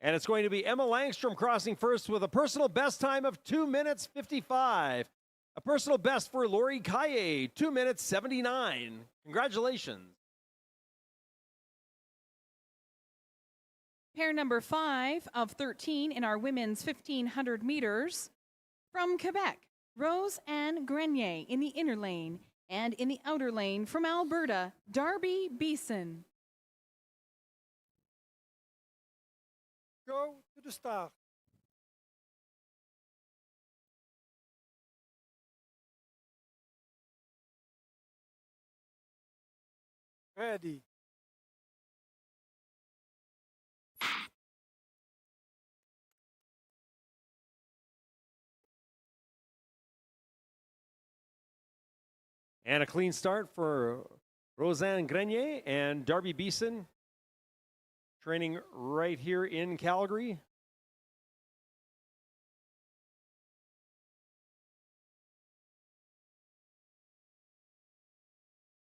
And it's going to be Emma Langstrom crossing first with a personal best time of 2 minutes 55. A personal best for Lori Kaye, 2 minutes 79. Congratulations. Pair number 5 of 13 in our women's 1500 meters. From Quebec, Rose-Anne Grenier in the inner lane, and in the outer lane from Alberta, Darby Beeson. Go to the start. Ready. And a clean start for Rose-Anne Grenier and Darby Beeson, training right here in Calgary.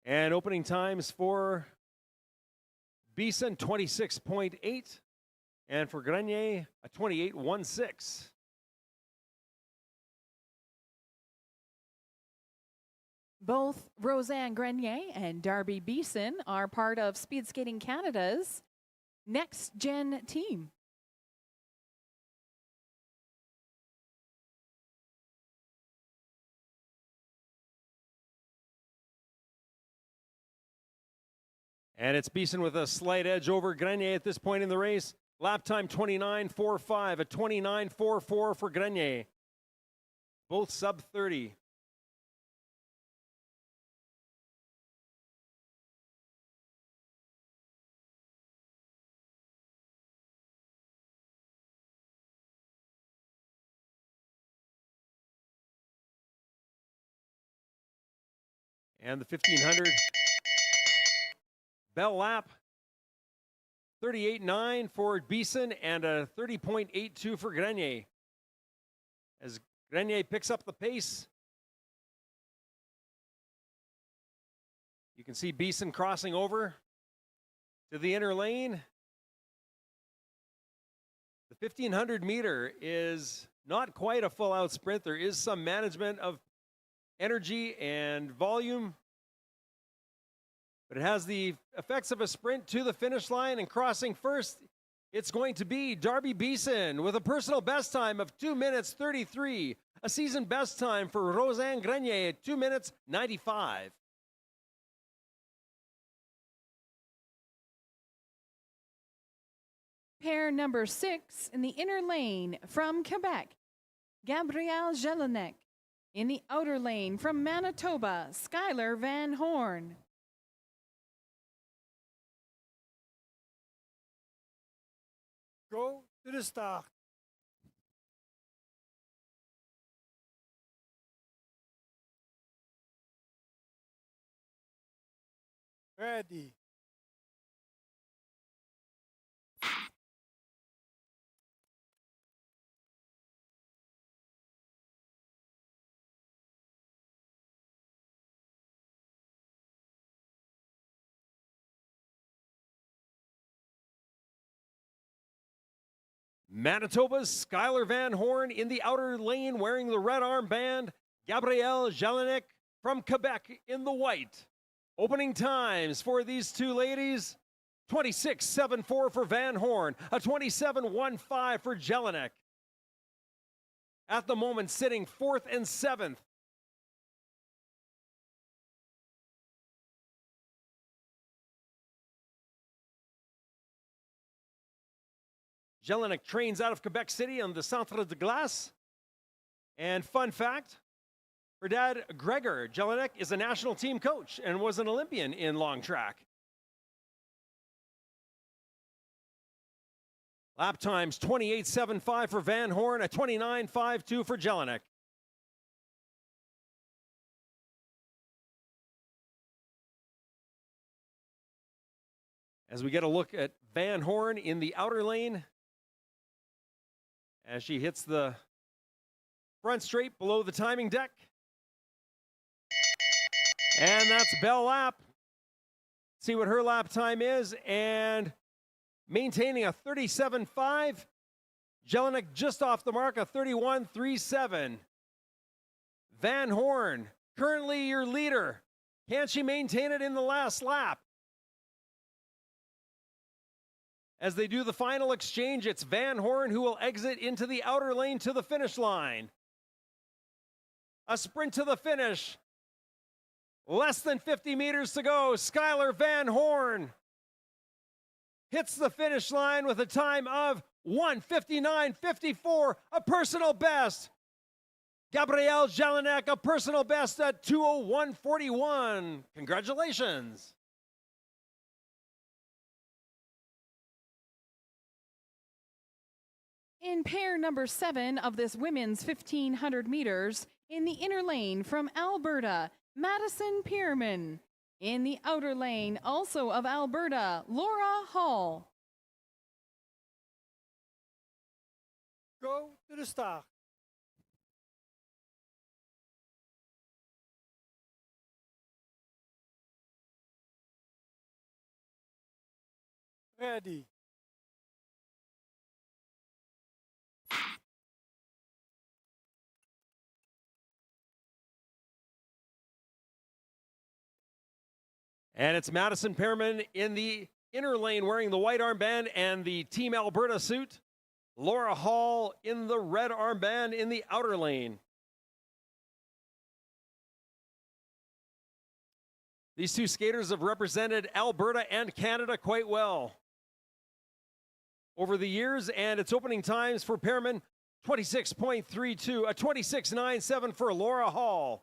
And opening times for Beeson, 26.8, and for Grenier, a 28.16. Both Rose-Anne Grenier and Darby Beeson are part of Speed Skating Canada's Next Gen team. And it's Beeson with a slight edge over Grenier at this point in the race. Lap time 29.45, a 29.44 for Grenier. Both sub 30. And the 1500 bell lap, 38.9 for Beeson and a 30.82 for Grenier. As Grenier picks up the pace, you can see Beeson crossing over to the inner lane. The 1500 meter is not quite a full out sprint. There is some management of energy and volume, but it has the effects of a sprint to the finish line. And crossing first, it's going to be Darby Beeson with a personal best time of 2 minutes 33, a season best time for Rose-Anne Grenier at 2 minutes 95. Pair number 6 in the inner lane from Quebec, Gabrielle Jelinek. In the outer lane from Manitoba, Skylar Van Horn. Go to the start. Ready. Manitoba's Skylar Van Horn in the outer lane wearing the red armband. Gabrielle Jelinek from Quebec in the white. Opening times for these two ladies, 26.74 for Van Horn, a 27.15 for Jelinek. At the moment, sitting 4th and 7th. Jelinek trains out of Quebec City on the Centre de Glace. And fun fact, her dad, Gregor Jelinek, is a national team coach and was an Olympian in long track. Lap times 28.75 for Van Horn, a 29.52 for Jelinek. As we get a look at Van Horn in the outer lane, as she hits the front straight below the timing deck. And that's Bell lap. See what her lap time is, and maintaining a 37.5. Jelinek just off the mark, a 31.37. Van Horn, currently your leader. Can she maintain it in the last lap? As they do the final exchange, it's Van Horn who will exit into the outer lane to the finish line. A sprint to the finish. Less than 50 meters to go. Skylar Van Horn hits the finish line with a time of 1:59.54, a personal best. Gabrielle Jelinek, a personal best at 2:01.41. Congratulations. In pair number 7 of this women's 1,500 meters, in the inner lane from Alberta, Madison Pierman. In the outer lane, also of Alberta, Laura Hall. Go to the start. Ready. And it's Madison Pierman in the inner lane wearing the white armband and the Team Alberta suit. Laura Hall in the red armband in the outer lane. These two skaters have represented Alberta and Canada quite well over the years, and its opening times for Pierman, 26.32, a 26.97 for Laura Hall.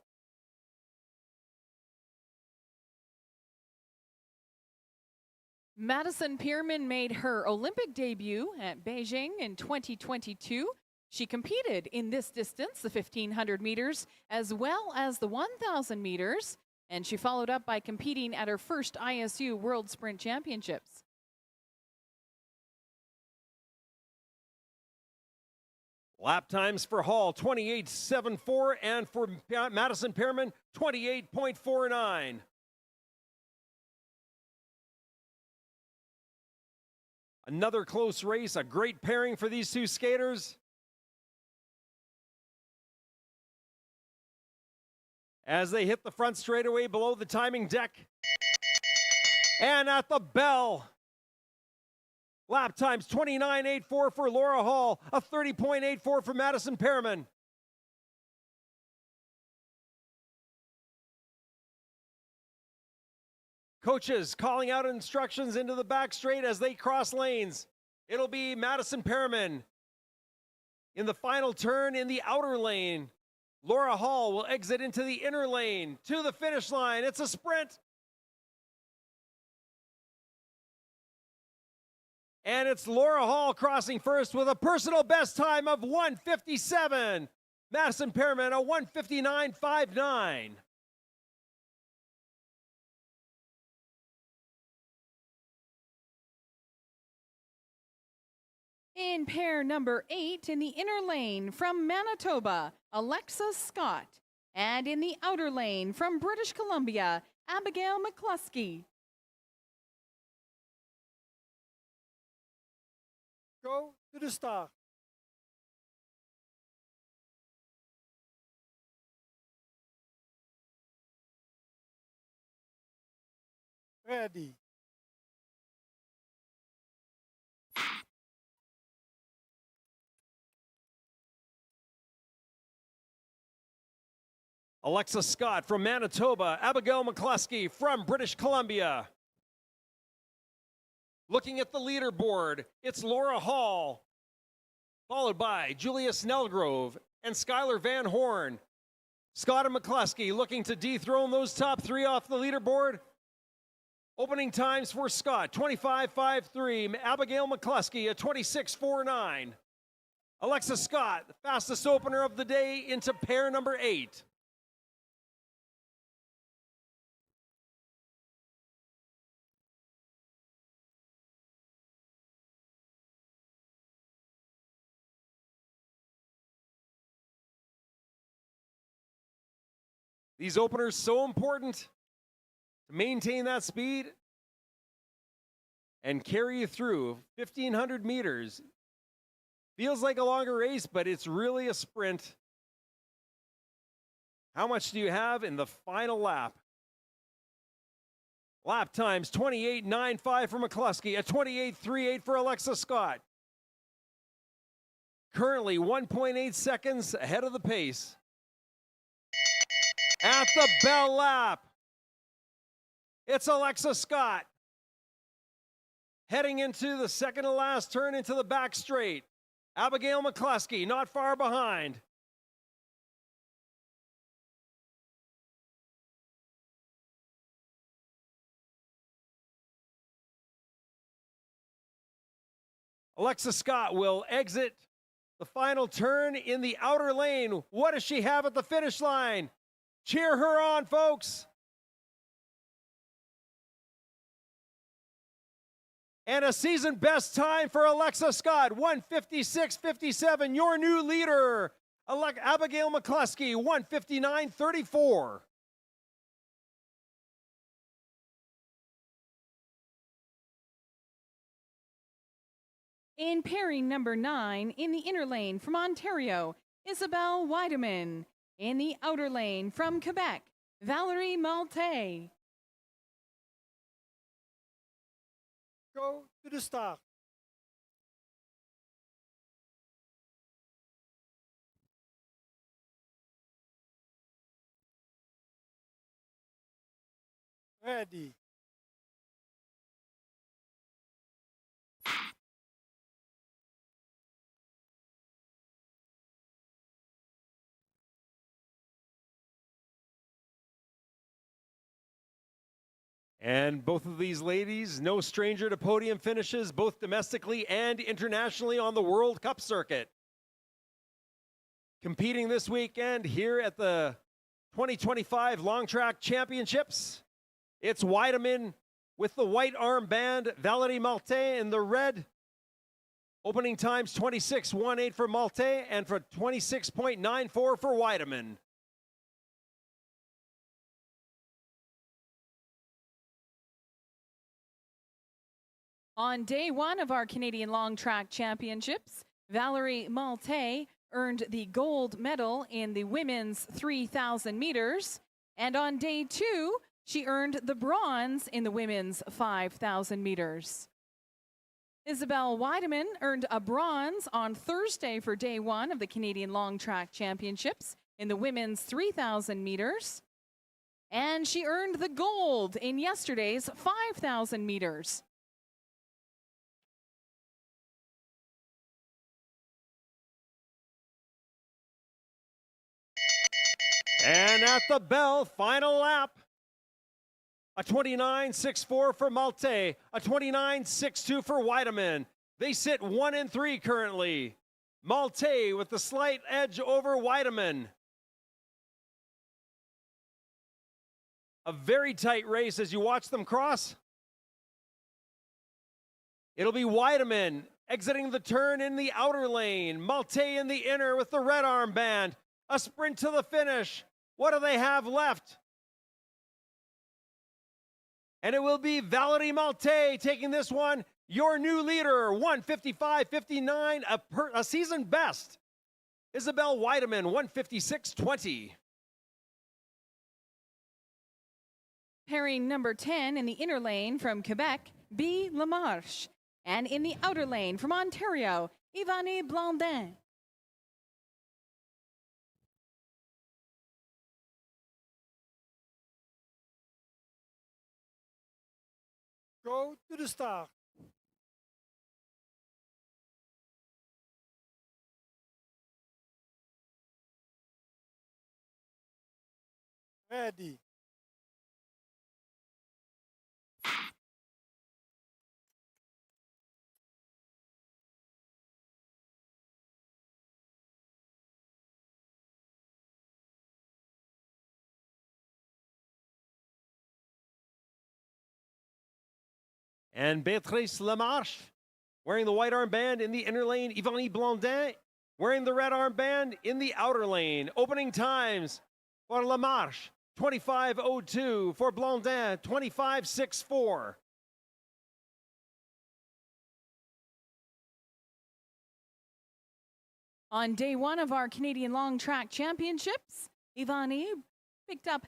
Madison Pierman made her Olympic debut at Beijing in 2022. She competed in this distance, the 1,500 meters, as well as the 1,000 meters, and she followed up by competing at her first ISU World Sprint Championships. Lap times for Hall, 28.74, and for Madison Pierman, 28.49. Another close race, a great pairing for these two skaters. As they hit the front straightaway below the timing deck. And at the bell. Lap times 29.84 for Laura Hall, a 30.84 for Madison Pierman. Coaches calling out instructions into the back straight as they cross lanes. It'll be Madison Pierman in the final turn in the outer lane. Laura Hall will exit into the inner lane to the finish line. It's a sprint. And it's Laura Hall crossing first with a personal best time of 1:57. Madison Pierman, a 1:59.59. In pair number 8 in the inner lane from Manitoba, Alexa Scott. And in the outer lane from British Columbia, Abigail McCluskey. Go to the start. Ready. Alexa Scott from Manitoba, Abigail McCluskey from British Columbia. Looking at the leaderboard, it's Laura Hall, followed by Julia Snellgrove and Skylar Van Horn. Scott and McCluskey looking to dethrone those top three off the leaderboard. Opening times for Scott, 25.53. Abigail McCluskey at 26.49. Alexa Scott, the fastest opener of the day into pair number 8. These openers so important to maintain that speed and carry you through 1,500 meters. Feels like a longer race, but it's really a sprint. How much do you have in the final lap? Lap times 28.95 for McCluskey, a 28.38 for Alexa Scott. Currently 1.8 seconds ahead of the pace. At the bell lap, it's Alexa Scott. Heading into the second to last turn into the back straight. Abigail McCluskey not far behind. Alexa Scott will exit the final turn in the outer lane. What does she have at the finish line? Cheer her on, folks. And a season best time for Alexa Scott, 1:56.57. Your new leader, Abigail McCluskey, 1:59.34. In pairing number 9, in the inner lane from Ontario, Isabelle Weideman. In the outer lane from Quebec, Valerie Malte. Go to the start. Ready. And both of these ladies, no stranger to podium finishes, both domestically and internationally on the World Cup circuit. Competing this weekend here at the 2025 Long Track Championships, it's Weideman with the white armband, Valerie Malte in the red. Opening times 26.18 for Malte and for 26.94 for Weideman. On day 1 of our Canadian Long Track Championships, Valerie Malte earned the gold medal in the women's 3,000 meters. And on day 2, she earned the bronze in the women's 5,000 meters. Isabelle Weideman earned a bronze on Thursday for day 1 of the Canadian Long Track Championships in the women's 3,000 meters. And she earned the gold in yesterday's 5,000 meters. And at the bell, final lap. A 29.64 for Malte, a 29.62 for Weideman. They sit 1 and 3 currently. Malte with the slight edge over Weideman. A very tight race as you watch them cross. It'll be Weideman exiting the turn in the outer lane. Malte in the inner with the red armband. A sprint to the finish. What do they have left? And it will be Valerie Malte taking this one. Your new leader, 1:55.59, a season best. Isabelle Weideman, 1:56.20. Pairing number 10 in the inner lane from Quebec, B. Lamarche. And in the outer lane from Ontario, Ivani Blandin. Go to the start. Ready. And Béatrice Lamarche wearing the white armband in the inner lane. Ivani Blandin wearing the red armband in the outer lane. Opening times for Lamarche, 25.02. For Blondin, 25.64. On day one of our Canadian Long Track Championships, Ivani picked up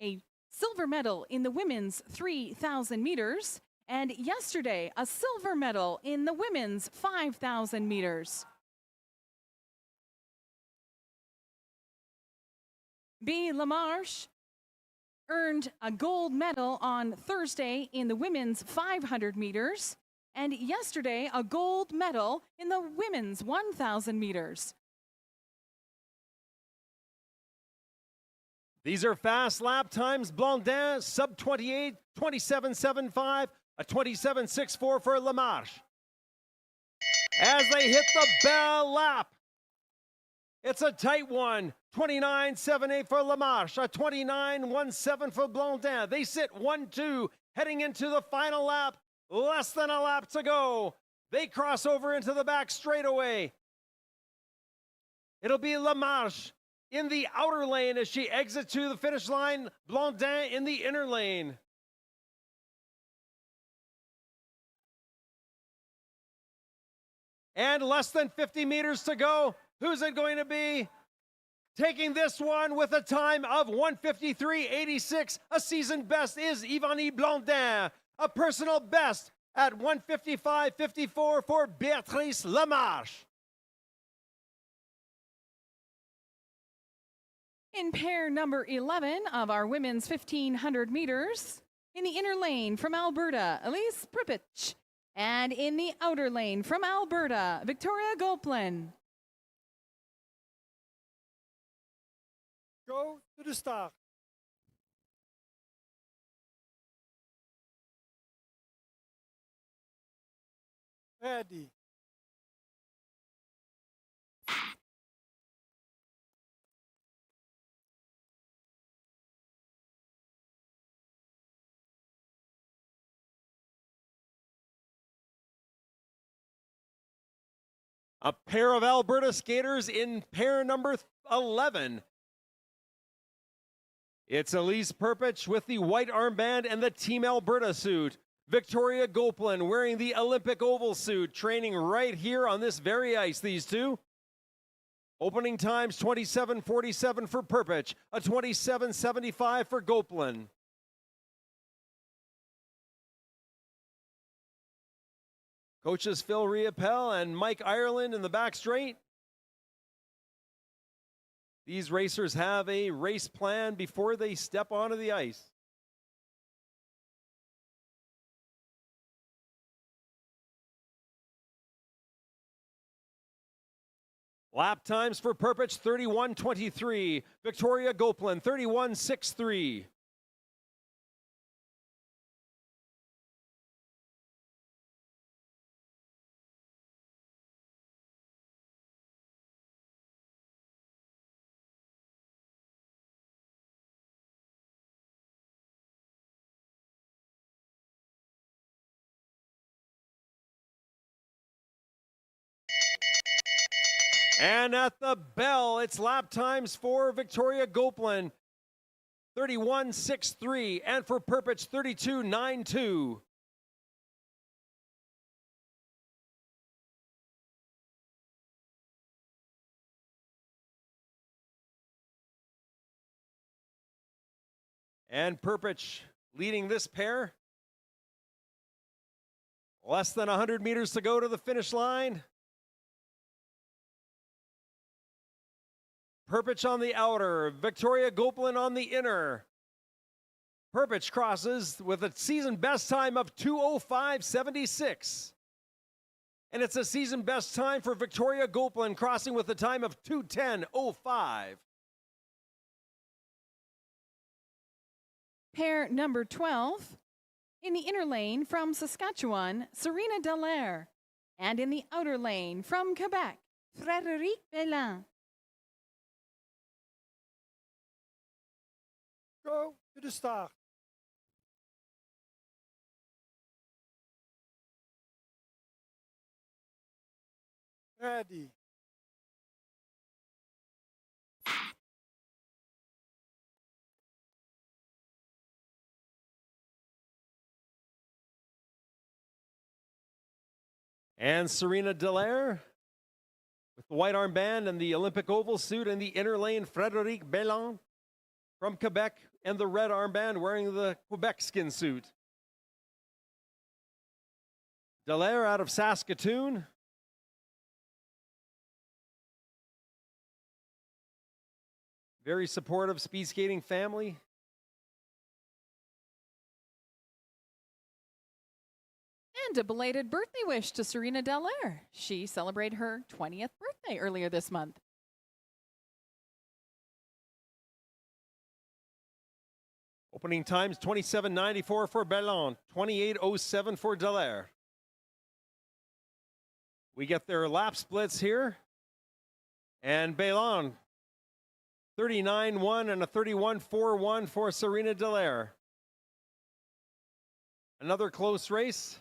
a silver medal in the women's 3,000 meters, and yesterday a silver medal in the women's 5,000 meters. B. Lamarche earned a gold medal on Thursday in the women's 500 meters, and yesterday a gold medal in the women's 1,000 meters. These are fast lap times. Blondin, sub 28, 27.75, a 27.64 for Lamarche. As they hit the bell lap, it's a tight one. 29.78 for Lamarche, a 29.17 for Blondin. They sit 1-2 heading into the final lap. Less than a lap to go. They cross over into the back straightaway. It'll be Lamarche in the outer lane as she exits to the finish line. Blondin in the inner lane. And less than 50 meters to go. Who's it going to be? Taking this one with a time of 1:53.86. A season best is Ivani Blondin. A personal best at 1:55.54 for Béatrice Lamarche. In pair number 11 of our women's 1,500 meters, in the inner lane from Alberta, Elise Pripich. And in the outer lane from Alberta, Victoria Goplin. Go to the start. Ready. A pair of Alberta skaters in pair number 11. It's Elise Perpich with the white armband and the Team Alberta suit. Victoria Goplin wearing the Olympic oval suit, training right here on this very ice, these two. Opening times 27.47 for Perpich, a 27.75 for Goplin. Coaches Phil Riopel and Mike Ireland in the back straight. These racers have a race plan before they step onto the ice. Lap times for Perpich 31.23. Victoria Goplin 31.63. And at the bell, it's lap times for Victoria Goplin, 31.63, and for Perpich, 32.92. And Perpich leading this pair. Less than 100 meters to go to the finish line. Perpich on the outer, Victoria Goplin on the inner. Perpich crosses with a season best time of 2:05.76. And it's a season best time for Victoria Goplin, crossing with a time of 2:10.05. Pair number 12, in the inner lane from Saskatchewan, Serena Dallaire. And in the outer lane from Quebec, Frédéric Bellin. Go to the start. Ready. And Serena Dallaire with the white armband and the Olympic oval suit in the inner lane, Frédéric Bellon from Quebec, and the red armband wearing the Quebec skin suit. Dallaire out of Saskatoon. Very supportive speed skating family. And a belated birthday wish to Serena Dallaire. She celebrated her 20th birthday earlier this month. Opening times 27:94 for Bellon, 28:07 for Dallaire. We get their lap splits here. And Bellon, 39-1 and a 31-4-1 for Serena Dallaire. Another close race.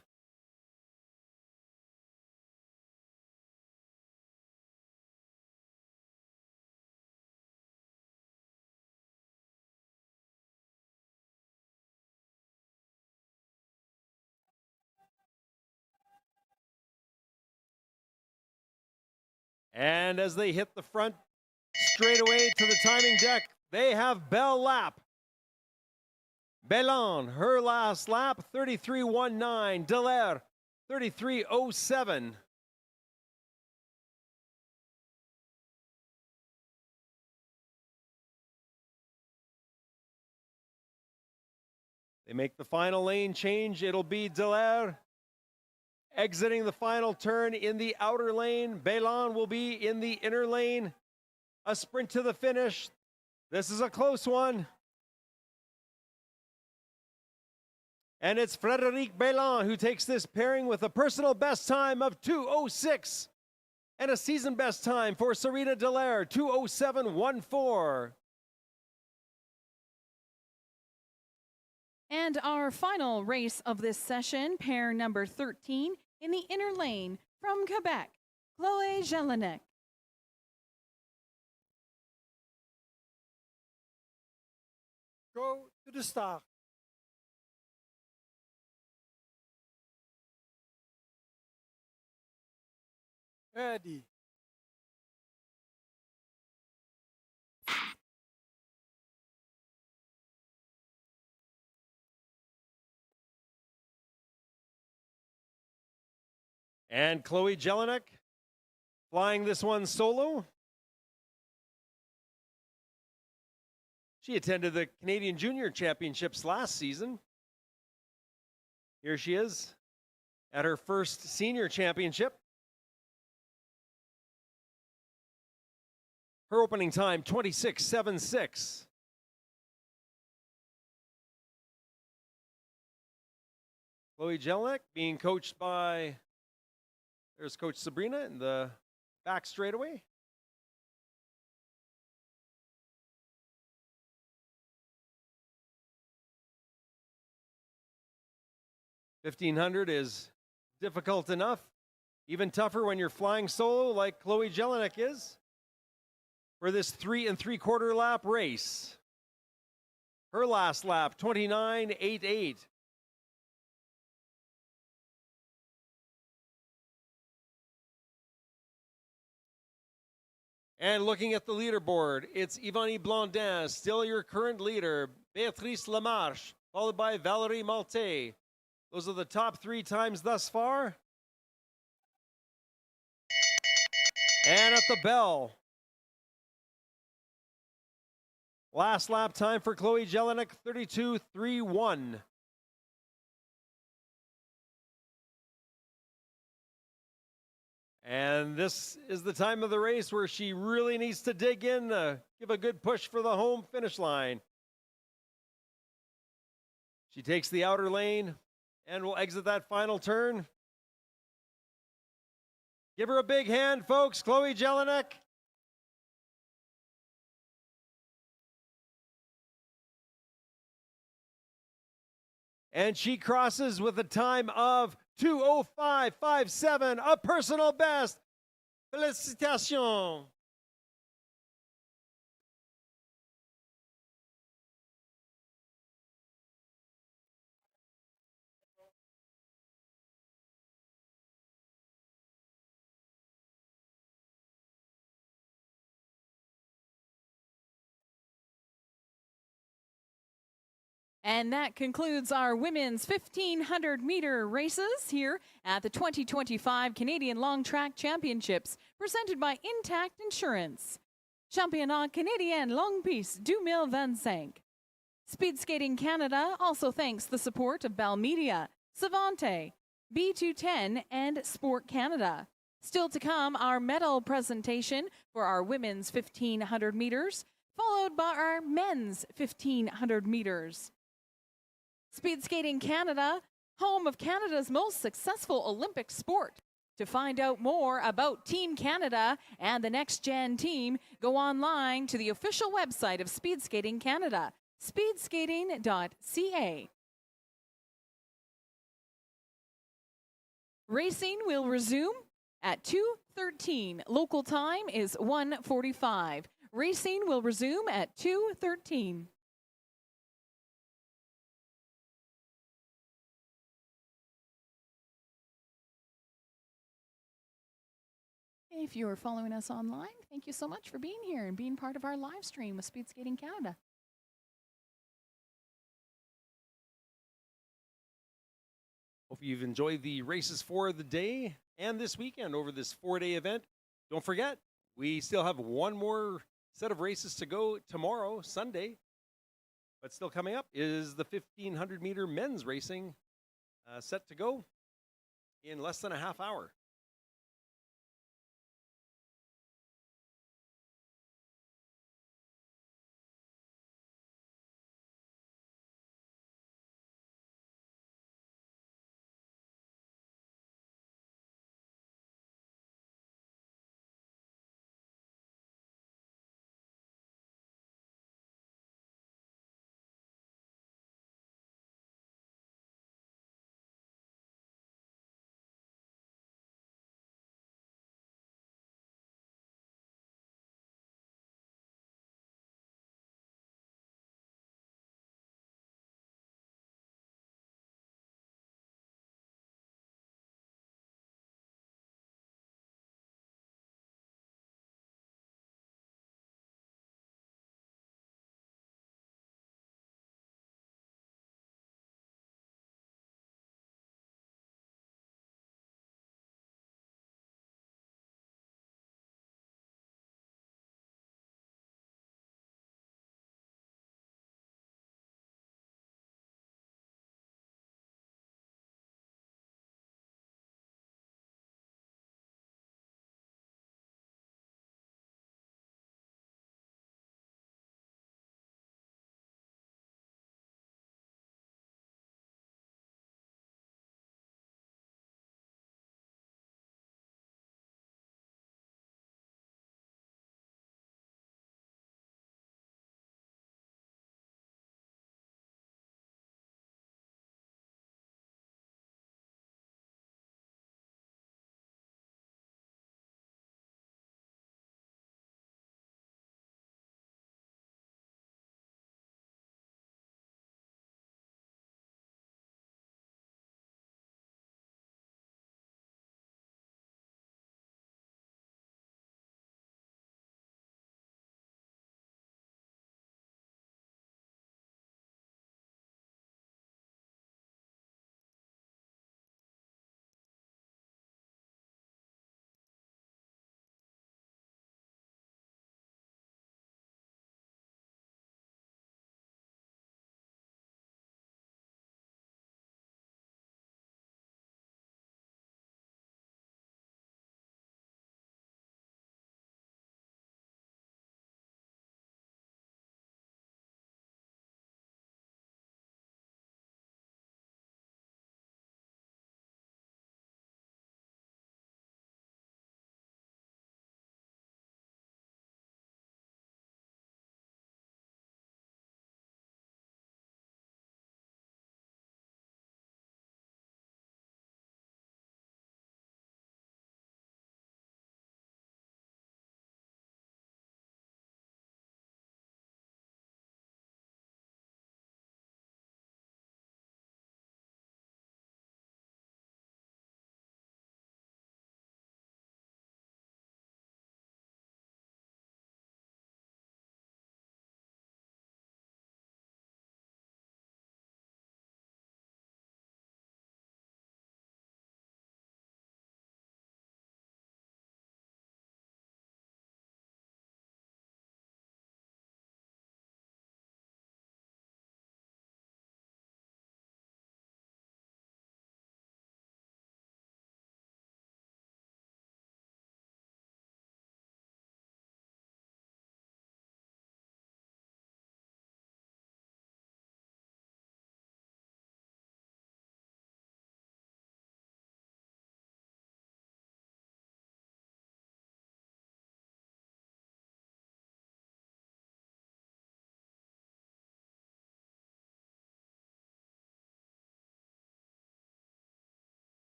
And as they hit the front straightaway to the timing deck, they have Bell lap. Bellon, her last lap, 33:19. Dallaire, 33:07. They make the final lane change. It'll be Dallaire exiting the final turn in the outer lane. Bellon will be in the inner lane. A sprint to the finish. This is a close one. And it's Frédéric Bellon who takes this pairing with a personal best time of 2:06 and a season best time for Serena Dallaire, 2:07.14. And our final race of this session, pair number 13, in the inner lane from Quebec, Chloé Jelinek. Go to the start. Ready. And Chloé Jelinek flying this one solo. She attended the Canadian Junior Championships last season. Here she is at her first senior championship. Her opening time, 26:76. Chloé Jelinek being coached by, there's Coach Sabrina in the back straightaway. $1,500 is difficult enough. Even tougher when you're flying solo like Chloé Jelinek is for this 3 3/4 lap race. Her last lap, 29.88. And looking at the leaderboard, it's Ivani Blondin, still your current leader. Béatrice Lamarche, followed by Valérie Maltais. Those are the top 3 times thus far. And at the bell, last lap time for Chloé Jelinek, 32:31. And this is the time of the race where she really needs to dig in, give a good push for the home finish line. She takes the outer lane and will exit that final turn. Give her a big hand, folks, Chloé Jelinek. And she crosses with a time of 2:05.57, a personal best. Félicitations. And that concludes our women's 1500 meter races here at the 2025 Canadian Long Track Championships, presented by Intact Insurance. Championnats canadiens Longue, Piste 2025. Speed Skating Canada also thanks the support of Bell Media, Savante, B210, and Sport Canada. Still to come, our medal presentation for our women's 1500 meters, followed by our men's 1500 meters. Speed Skating Canada, home of Canada's most successful Olympic sport. To find out more about Team Canada and the Next Gen team, go online to the official website of Speed Skating Canada, speedskating.ca. Racing will resume at 2:13. Local time is 1:45. Racing will resume at 2:13. If you're following us online, thank you so much for being here and being part of our live stream with Speed Skating Canada. Hope you've enjoyed the races for the day and this weekend over this 4-day event. Don't forget, we still have one more set of races to go tomorrow, Sunday. But still coming up is the 1500 meter men's racing set to go in less than a half hour.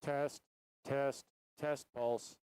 Test, test, test pulse.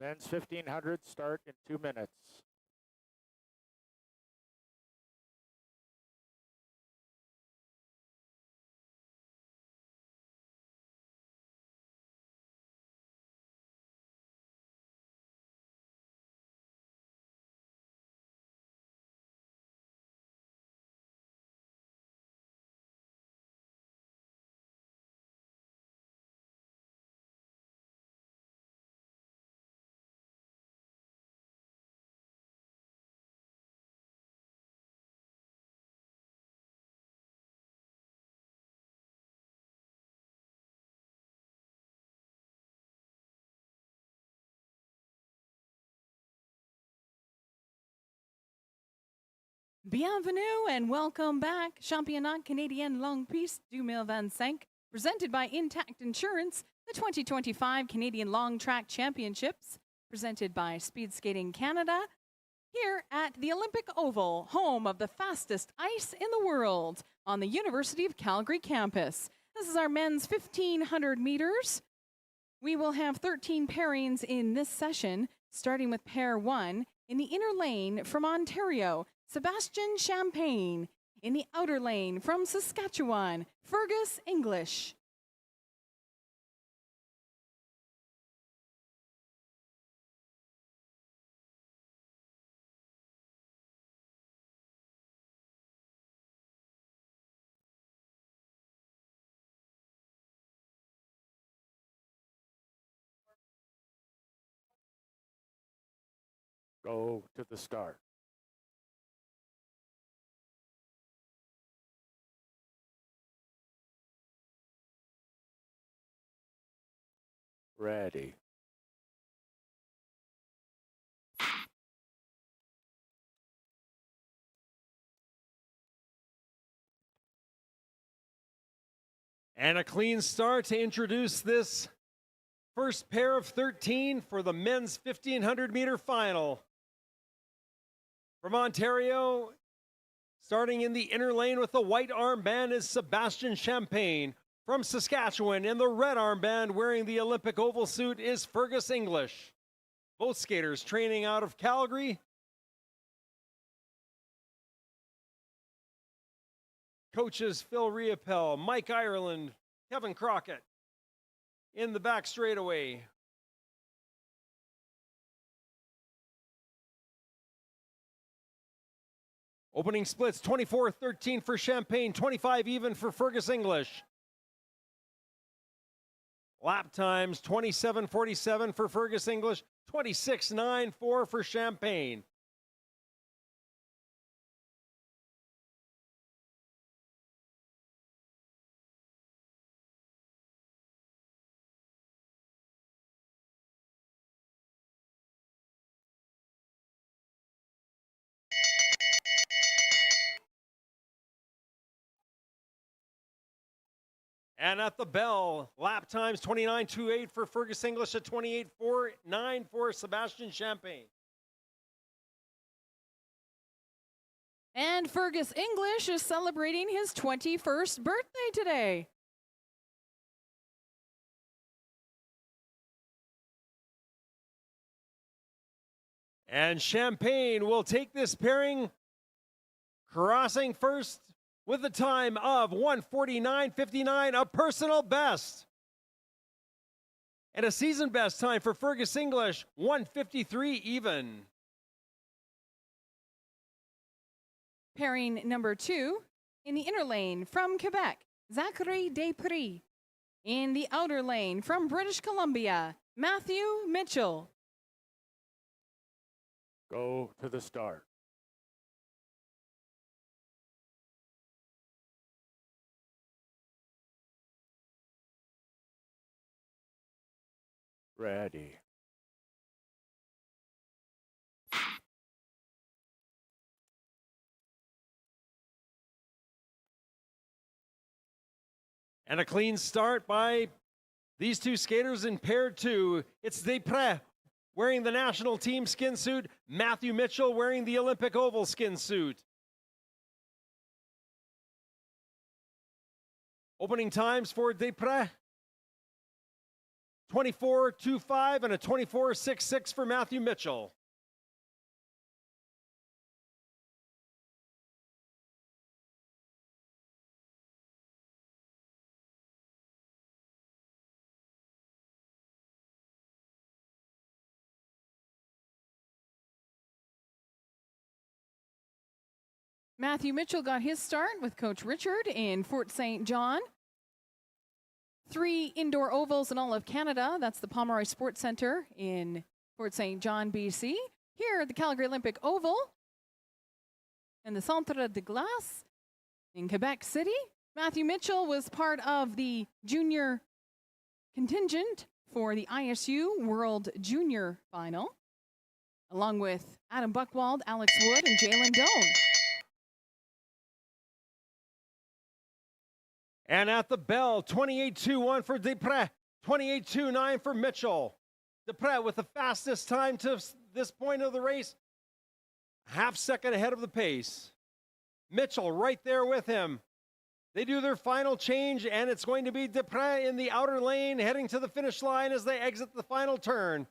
Men's 1500 start in 2 minutes. Bienvenue and welcome back. Championnats canadiens Longue Piste 2025, presented by Intact Insurance, the 2025 Canadian Long Track Championships, presented by Speed Skating Canada, here at the Olympic Oval, home of the fastest ice in the world, on the University of Calgary campus. This is our men's 1500 meters. We will have 13 pairings in this session, starting with pair 1 in the inner lane from Ontario, Sebastian Champagne. In the outer lane from Saskatchewan, Fergus English. Go to the start. Ready. And a clean start to introduce this first pair of 13 for the men's 1500 meter final. From Ontario, starting in the inner lane with the white armband is Sebastian Champagne. From Saskatchewan, in the red armband wearing the Olympic oval suit is Fergus English. Both skaters training out of Calgary. Coaches Phil Riopel, Mike Ireland, Kevin Crockett in the back straightaway. Opening splits 24-13 for Champagne, 25 even for Fergus English. Lap times 27:47 for Fergus English, 26:94 for Champagne. And at the bell, lap times 29:28 for Fergus English at 28:49 for Sebastian Champagne. And Fergus English is celebrating his 21st birthday today. And Champagne will take this pairing, crossing first with a time of 1:49.59, a personal best. And a season best time for Fergus English, 1:53 even. Pairing number 2 in the inner lane from Quebec, Zachary Desprez. In the outer lane from British Columbia, Matthew Mitchell. Go to the start. Ready. And a clean start by these two skaters in pair 2. It's Desprez wearing the national team skin suit, Matthew Mitchell wearing the Olympic oval skin suit. Opening times for Desprez, 24.25 and a 24.66 for Matthew Mitchell. Matthew Mitchell got his start with Coach Richard in Fort St. John. 3 indoor ovals in all of Canada. That's the Pomeroy Sports Centre in Fort St. John, BC. Here at the Calgary Olympic Oval and the Centre de Glace in Quebec City. Matthew Mitchell was part of the junior contingent for the ISU World Junior Final, along with Adam Buchwald, Alex Wood, and Jalen Doan. And at the bell, 28.21 for Desprez, 28.29 for Mitchell. Desprez with the fastest time to this point of the race, half second ahead of the pace. Mitchell right there with him. They do their final change, and it's going to be Desprez in the outer lane heading to the finish line as they exit the final turn.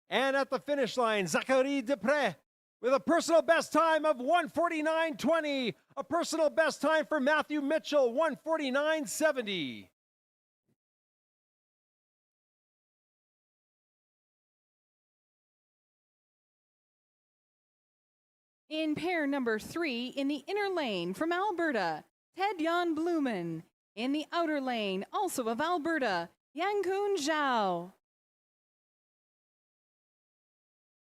And at the finish line, Zachary Desprez with a personal best time of 1:49.20. A personal best time for Matthew Mitchell, 1:49.70. In pair number 3, in the inner lane from Alberta, Ted-Jan Blumen. In the outer lane, also of Alberta, Yankun Zhao.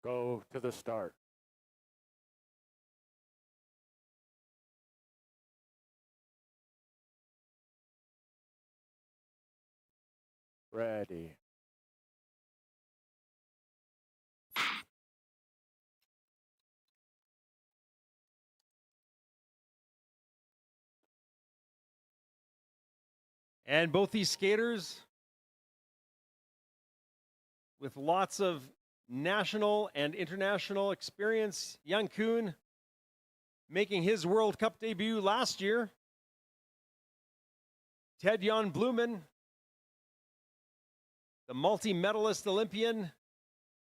Go to the start. Ready. And both these skaters with lots of national and international experience. Yankun making his World Cup debut last year. Ted-Jan Blumen, the multi-medalist Olympian,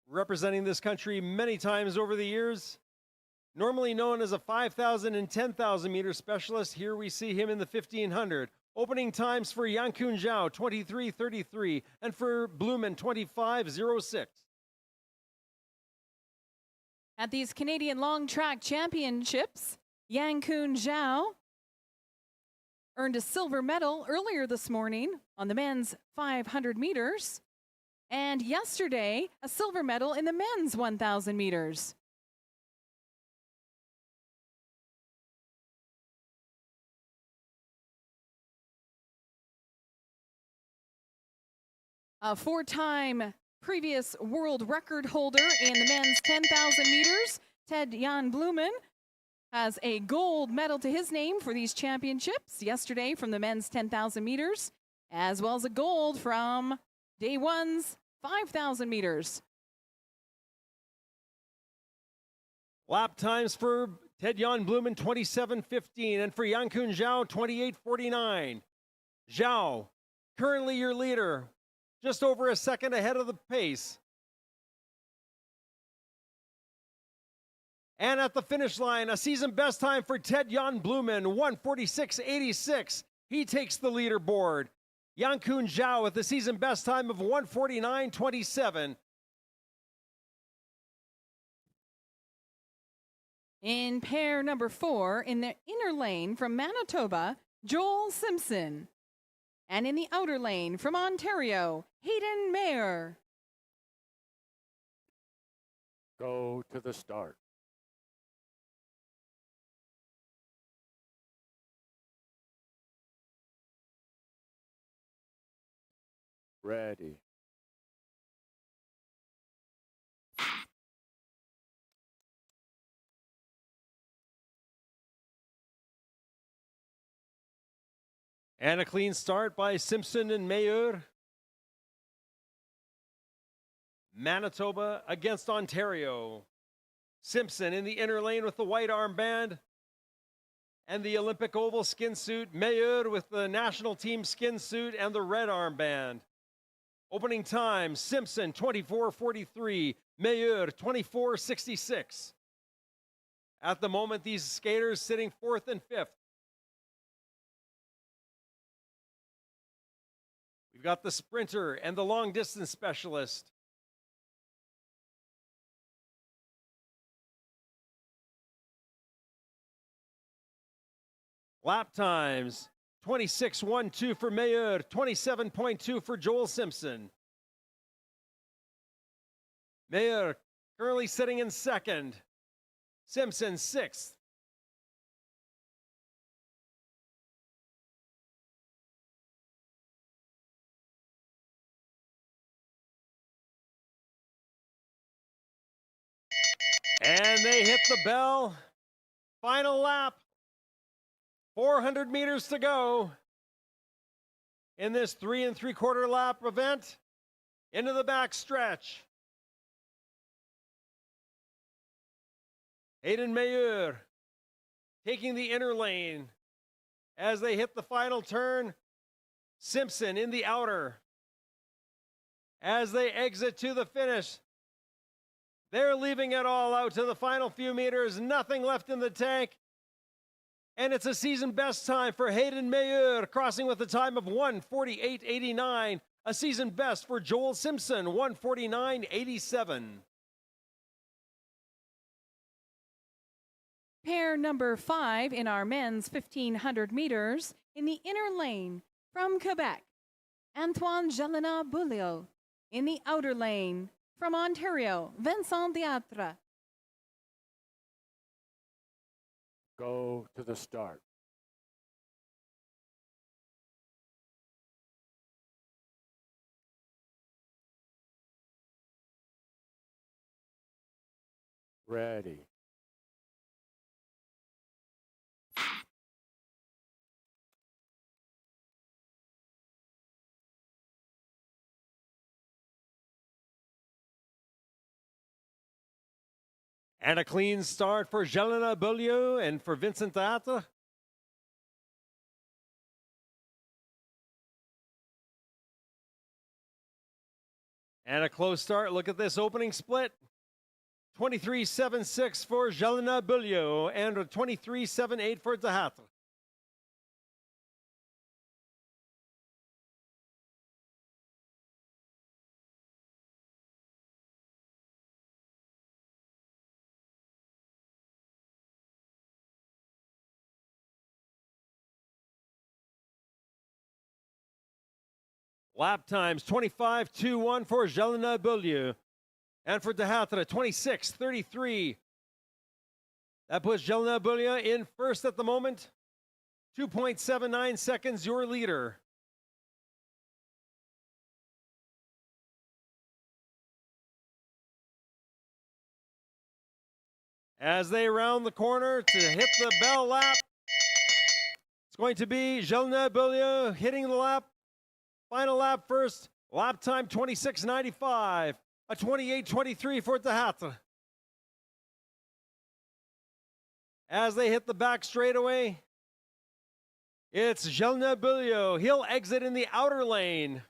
representing this country many times over the years. Normally known as a 5,000 and 10,000 meter specialist, here we see him in the 1,500. Opening times for Yankun Zhao, 23:33, and for Blumen, 25:06. At these Canadian Long Track Championships, Yankun Zhao earned a silver medal earlier this morning on the men's 500 meters, and yesterday, a silver medal in the men's 1,000 meters. A 4-time previous world record holder in the men's 10,000 meters, Ted-Jan Blumen, has a gold medal to his name for these championships yesterday from the men's 10,000 meters, as well as a gold from day one's 5,000 meters. Lap times for Ted-Jan Blumen, 27:15, and for Yankun Zhao, 28:49. Zhao, currently your leader, just over a second ahead of the pace. And at the finish line, a season best time for Ted-Jan Blumen, 1:46.86. He takes the leaderboard. Yankun Zhao with the season best time of 1:49.27. In pair number 4, in the inner lane from Manitoba, Joel Simpson. And in the outer lane from Ontario, Hayden Mayer. Go to the start. Ready. And a clean start by Simpson and Mayer. Manitoba against Ontario. Simpson in the inner lane with the white armband. and the Olympic oval skin suit, Meilleur with the national team skin suit and the red armband. Opening time, Simpson 24:43, Meilleur 24:66. At the moment, these skaters sitting fourth and fifth. We've got the sprinter and the long distance specialist. Lap times, 26:12 for Meilleur, 27:2 for Joel Simpson. Meilleur currently sitting in second. Simpson sixth. And they hit the bell. Final lap. 400 meters to go in this 3 3/4 lap event. Into the back stretch. Hayden Meilleur taking the inner lane as they hit the final turn. Simpson in the outer. As they exit to the finish, they're leaving it all out to the final few meters. Nothing left in the tank. And it's a season best time for Hayden Meilleur, crossing with a time of 1:48.89. A season best for Joel Simpson, 1:49.87. Pair number 5 in our men's 1500 meters in the inner lane from Quebec, Antoine Jelena Beaulieu. In the outer lane from Ontario, Vincent Diatre. Go to the start. Ready. And a clean start for Jelena Beaulieu and for Vincent Diatre. And a close start. Look at this opening split. 23.76 for Jelena Beaulieu and 23.78 for Diatre. Lap times 25:21 for Jelena Beaulieu. And for Diatre, 26:33. That puts Jelena Beaulieu in first at the moment. 2.79 seconds, your leader. As they round the corner to hit the bell lap, it's going to be Jelena Beaulieu hitting the lap. Final lap first, lap time 26:95, a 28:23 for Diatre. As they hit the back straightaway, it's Jelena Beaulieu. He'll exit in the outer lane.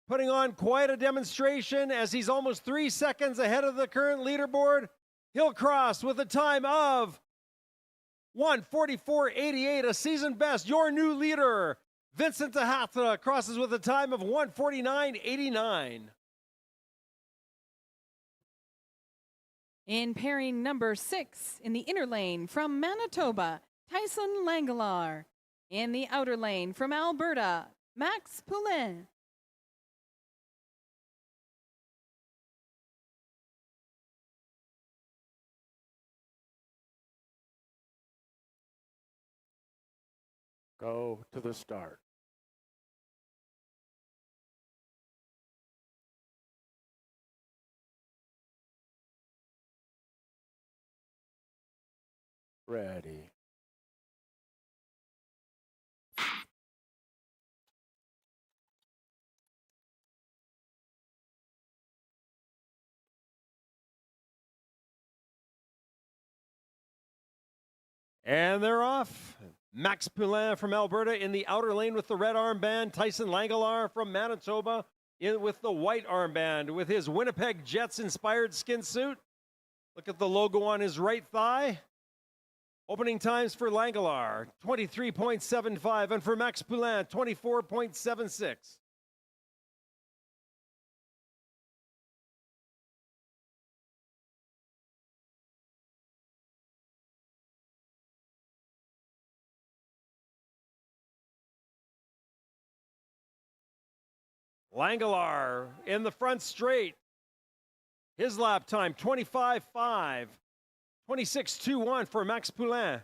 Putting on quite a demonstration as he's almost 3 seconds ahead of the current leaderboard. He'll cross with a time of 1:44.88, a season best. Your new leader, Vincent Diatre, crosses with a time of 1:49.89. In pairing number 6 in the inner lane from Manitoba, Tyson Langelar. In the outer lane from Alberta, Max Poulin. Go to the start. Ready. And they're off. Max Poulin from Alberta in the outer lane with the red armband. Tyson Langelar from Manitoba in with the white armband with his Winnipeg Jets-inspired skin suit. Look at the logo on his right thigh. Opening times for Langelar, 23.75, and for Max Poulin, 24.76. Langelar in the front straight. His lap time, 25.5. 26.21 for Max Poulin.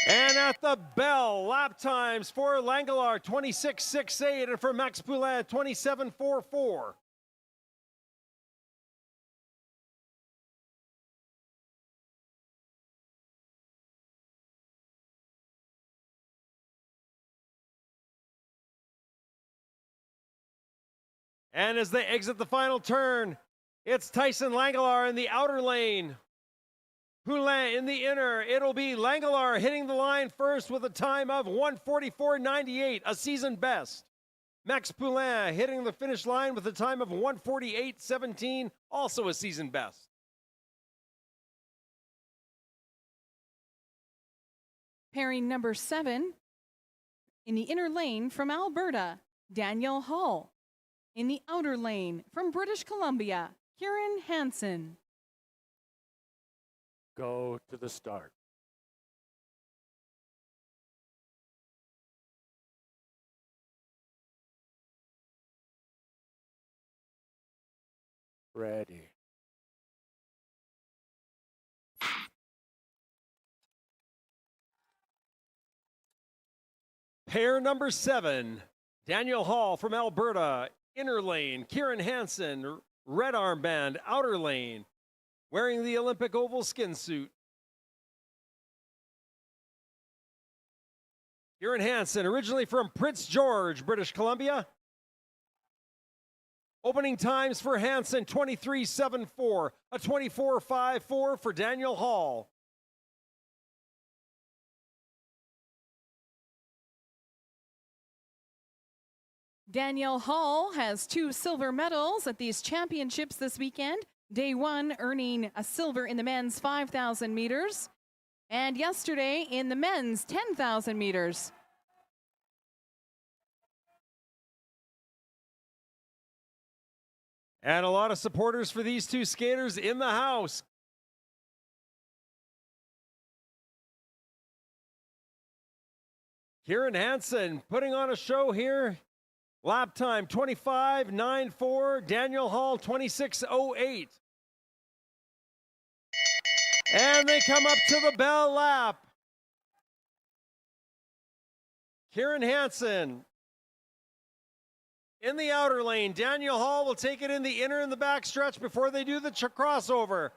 And at the bell, lap times for Langelar, 26.68, and for Max Poulin, 27.44. And as they exit the final turn, it's Tyson Langelar in the outer lane. Poulin in the inner. It'll be Langelar hitting the line first with a time of 1:44.98, a season best. Max Poulin hitting the finish line with a time of 1:48.17, also a season best. Pairing number 7 in the inner lane from Alberta, Daniel Hall. In the outer lane from British Columbia, Kieran Hansen. Go to the start. Ready. Pair number 7, Daniel Hall from Alberta, inner lane. Kieran Hansen, red armband, outer lane, wearing the Olympic oval skin suit. Kieran Hansen, originally from Prince George, British Columbia. Opening times for Hansen, 23.74, a 24.54 for Daniel Hall. Daniel Hall has 2 silver medals at these championships this weekend. Day 1 earning a silver in the men's 5,000 meters, and yesterday in the men's 10,000 meters. And a lot of supporters for these 2 skaters in the house. Kieran Hansen putting on a show here. Lap time 25.94. Daniel Hall 26.08. And they come up to the bell lap. Kieran Hansen in the outer lane. Daniel Hall will take it in the inner and the back stretch before they do the crossover.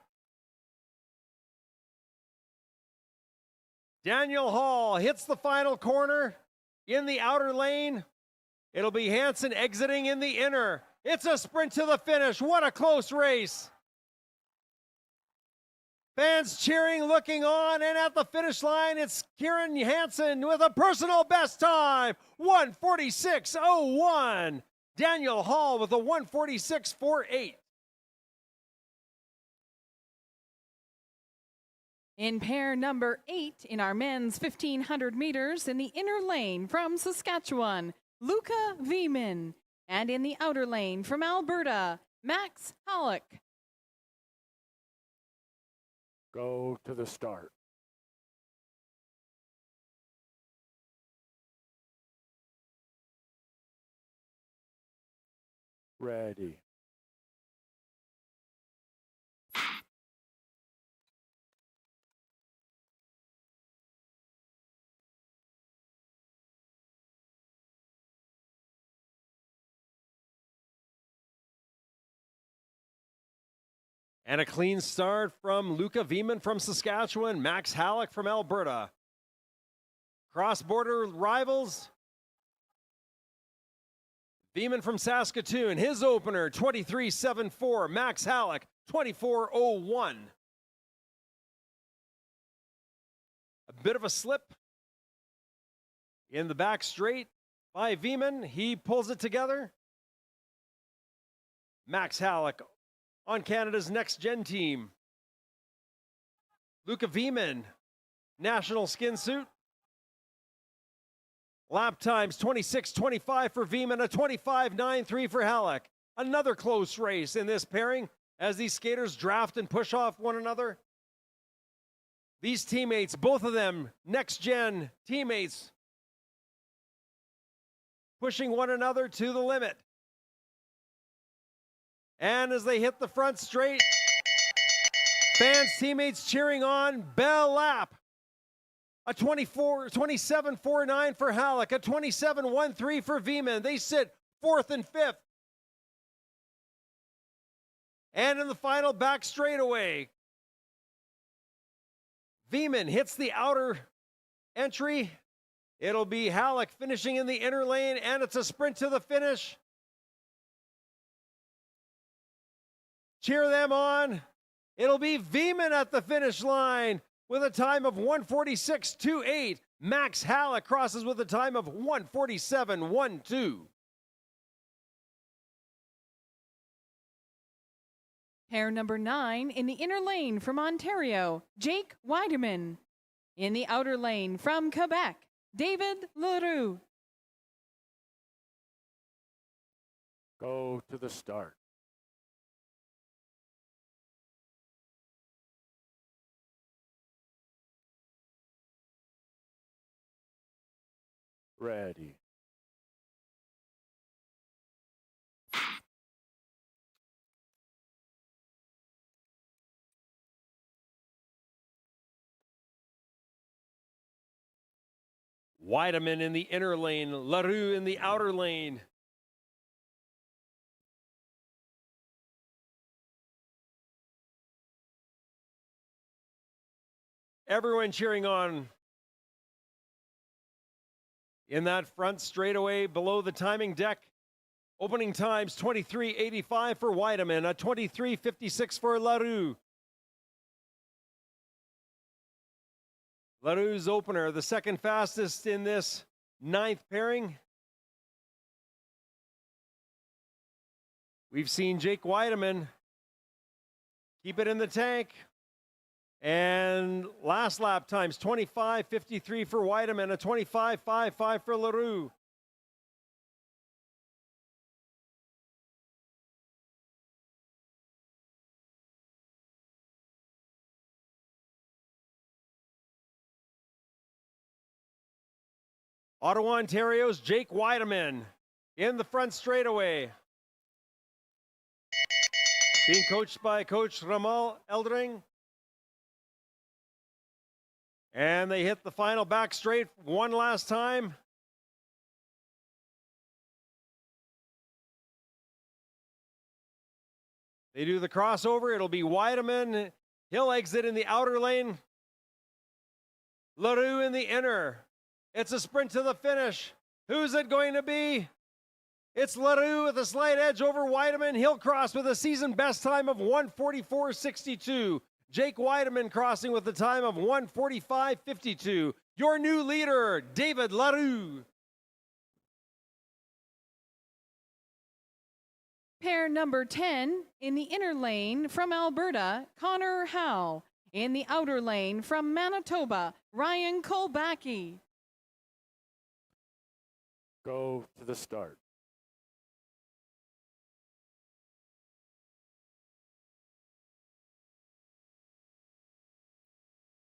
Daniel Hall hits the final corner in the outer lane. It'll be Hansen exiting in the inner. It's a sprint to the finish. What a close race. Fans cheering, looking on, and at the finish line, it's Kieran Hansen with a personal best time, 1:46.01. Daniel Hall with a 1:46.48. In pair number 8 in our men's 1,500 meters in the inner lane from Saskatchewan, Luca Vieman. And in the outer lane from Alberta, Max Halleck. Go to the start. Ready. And a clean start from Luca Veman from Saskatchewan, Max Halleck from Alberta. Cross-border rivals. Veman from Saskatoon, his opener, 23.74. Max Halleck, 24.01. A bit of a slip in the back straight by Veman. He pulls it together. Max Halleck on Canada's next gen team. Luca Veman, national skin suit. Lap times 26.25 for Veman, a 25.93 for Halleck. Another close race in this pairing as these skaters draft and push off one another. These teammates, both of them next gen teammates, pushing one another to the limit. And as they hit the front straight, fans, teammates cheering on. Bell lap. A 27.49 for Halleck, a 27.13 for Veman. They sit fourth and fifth. And in the final back straightaway, Veman hits the outer entry. It'll be Halleck finishing in the inner lane, and it's a sprint to the finish. Cheer them on. It'll be Veman at the finish line with a time of 1:46.28. Max Halleck crosses with a time of 1:47.12. Pair number 9 in the inner lane from Ontario, Jake Weideman. In the outer lane from Quebec, David Leroux. Go to the start. Ready. Weideman in the inner lane, Leroux in the outer lane. Everyone cheering on in that front straightaway below the timing deck. Opening times 23.85 for Weideman, a 23.56 for Leroux. Leroux's opener, the second fastest in this ninth pairing. We've seen Jake Weideman keep it in the tank. And last lap times 25.53 for Weideman, a 25.55 for Leroux. Ottawa, Ontario's Jake Weideman in the front straightaway. Being coached by Coach Ramal Eldring. And they hit the final back straight one last time. They do the crossover. It'll be Weideman. He'll exit in the outer lane. Leroux in the inner. It's a sprint to the finish. Who's it going to be? It's Leroux with a slight edge over Weideman. He'll cross with a season best time of 1:44.62. Jake Weideman crossing with a time of 1:45.52. Your new leader, David Leroux. Pair number 10 in the inner lane from Alberta, Connor Howe. In the outer lane from Manitoba, Ryan Kolbacki. Go to the start.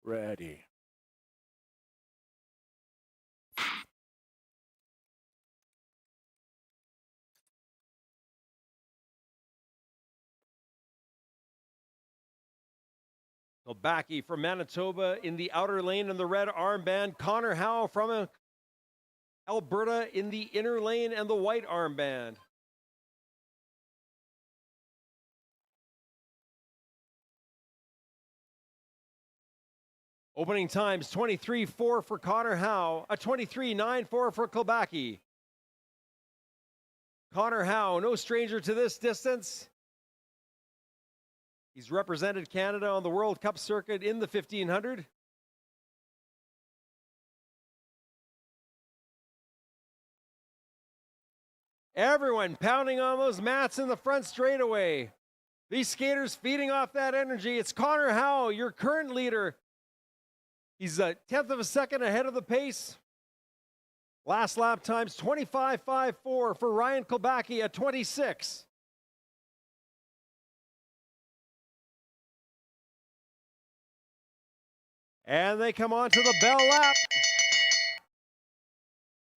Ready. Kolbacki from Manitoba in the outer lane in the red armband. Connor Howe from Alberta in the inner lane and the white armband. Opening times 23.4 for Connor Howe, a 23.94 for Kilbacki. Connor Howe, no stranger to this distance. He's represented Canada on the World Cup circuit in the 1500. Everyone pounding on those mats in the front straightaway. These skaters feeding off that energy. It's Connor Howe, your current leader. He's a tenth of a second ahead of the pace. Last lap times 25.54 for Ryan Kilbacki at 26. And they come on to the bell lap.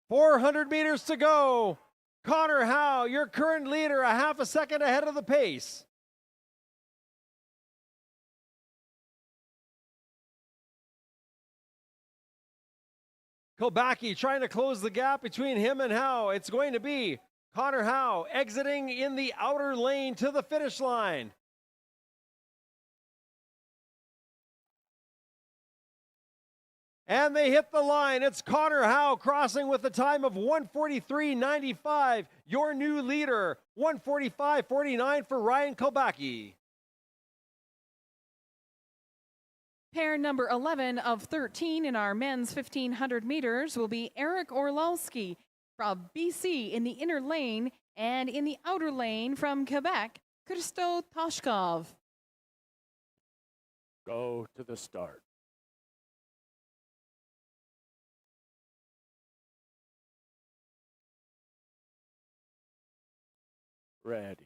400 meters to go. Connor Howe, your current leader, a half a second ahead of the pace. Kilbacki trying to close the gap between him and Howe. It's going to be Connor Howe exiting in the outer lane to the finish line. And they hit the line. It's Connor Howe crossing with a time of 1:43.95. Your new leader, 1:45.49 for Ryan Kilbacki. Pair number 11 of 13 in our men's 1500 meters will be Eric Orlowski from BC in the inner lane, and in the outer lane from Quebec, Christo Toshkov. Go to the start. Ready.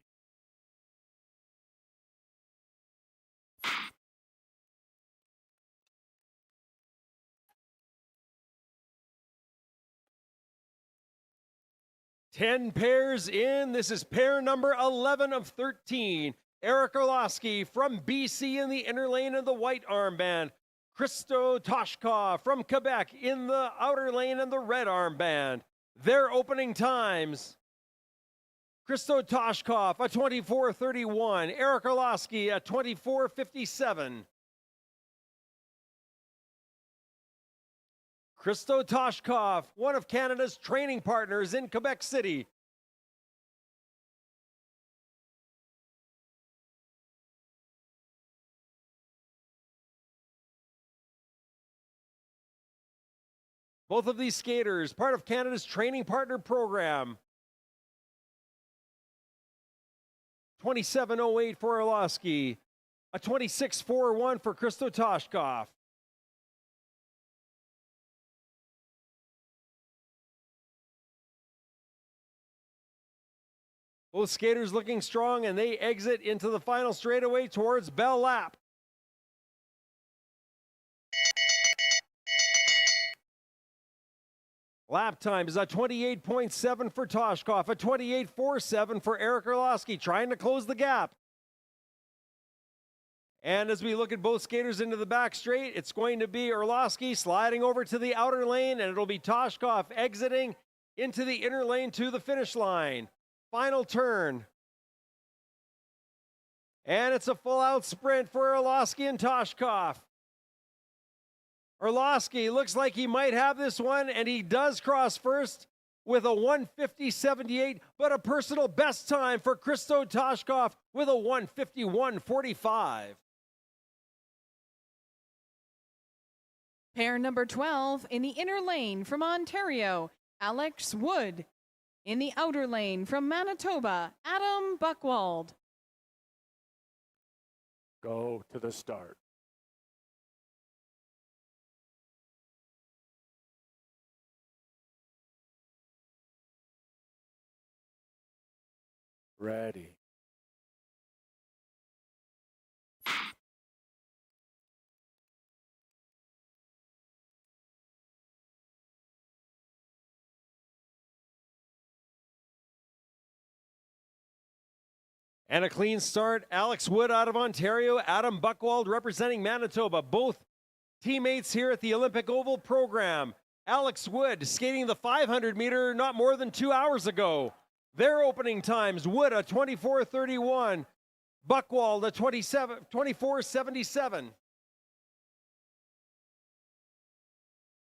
Ten pairs in. This is pair number 11 of 13. Eric Orlowski from BC in the inner lane in the white armband. Christo Toshkov from Quebec in the outer lane in the red armband. Their opening times: Christo Toshkov, a 24.31. Eric Orlowski, a 24.57. Christo Toshkov, one of Canada's training partners in Quebec City. Both of these skaters, part of Canada's training partner program. 27.08 for Orlowski, a 26.41 for Christo Toshkov. Both skaters looking strong, and they exit into the final straightaway towards bell lap. Lap time is a 28.7 for Toshkov, a 28.47 for Eric Orlowski, trying to close the gap. And as we look at both skaters into the back straight, it's going to be Orlowski sliding over to the outer lane, and it'll be Toshkov exiting into the inner lane to the finish line. Final turn. And it's a full-out sprint for Orlowski and Toshkov. Orlowski looks like he might have this one, and he does cross first with a 1:50.78, but a personal best time for Christo Toshkov with a 1:51.45. Pair number 12 in the inner lane from Ontario, Alex Wood. In the outer lane from Manitoba, Adam Buchwald. Go to the start. Ready. And a clean start. Alex Wood out of Ontario, Adam Buchwald representing Manitoba. Both teammates here at the Olympic Oval program. Alex Wood skating the 500 meter not more than 2 hours ago. Their opening times: Wood a 24.31, Buchwald a 24.77.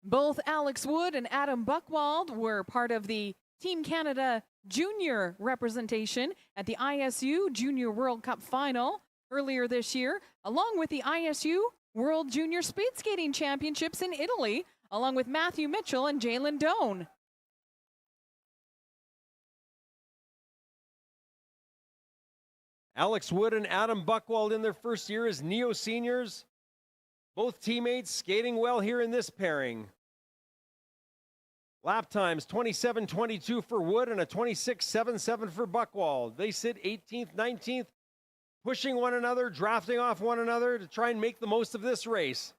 Both Alex Wood and Adam Buchwald were part of the Team Canada junior representation at the ISU Junior World Cup final earlier this year, along with the ISU World Junior Speed Skating Championships in Italy, along with Matthew Mitchell and Jalen Doan. Alex Wood and Adam Buchwald in their first year as Neo seniors. Both teammates skating well here in this pairing. Lap times 27:22 for Wood and a 26:77 for Buchwald. They sit 18th, 19th, pushing one another, drafting off one another to try and make the most of this race.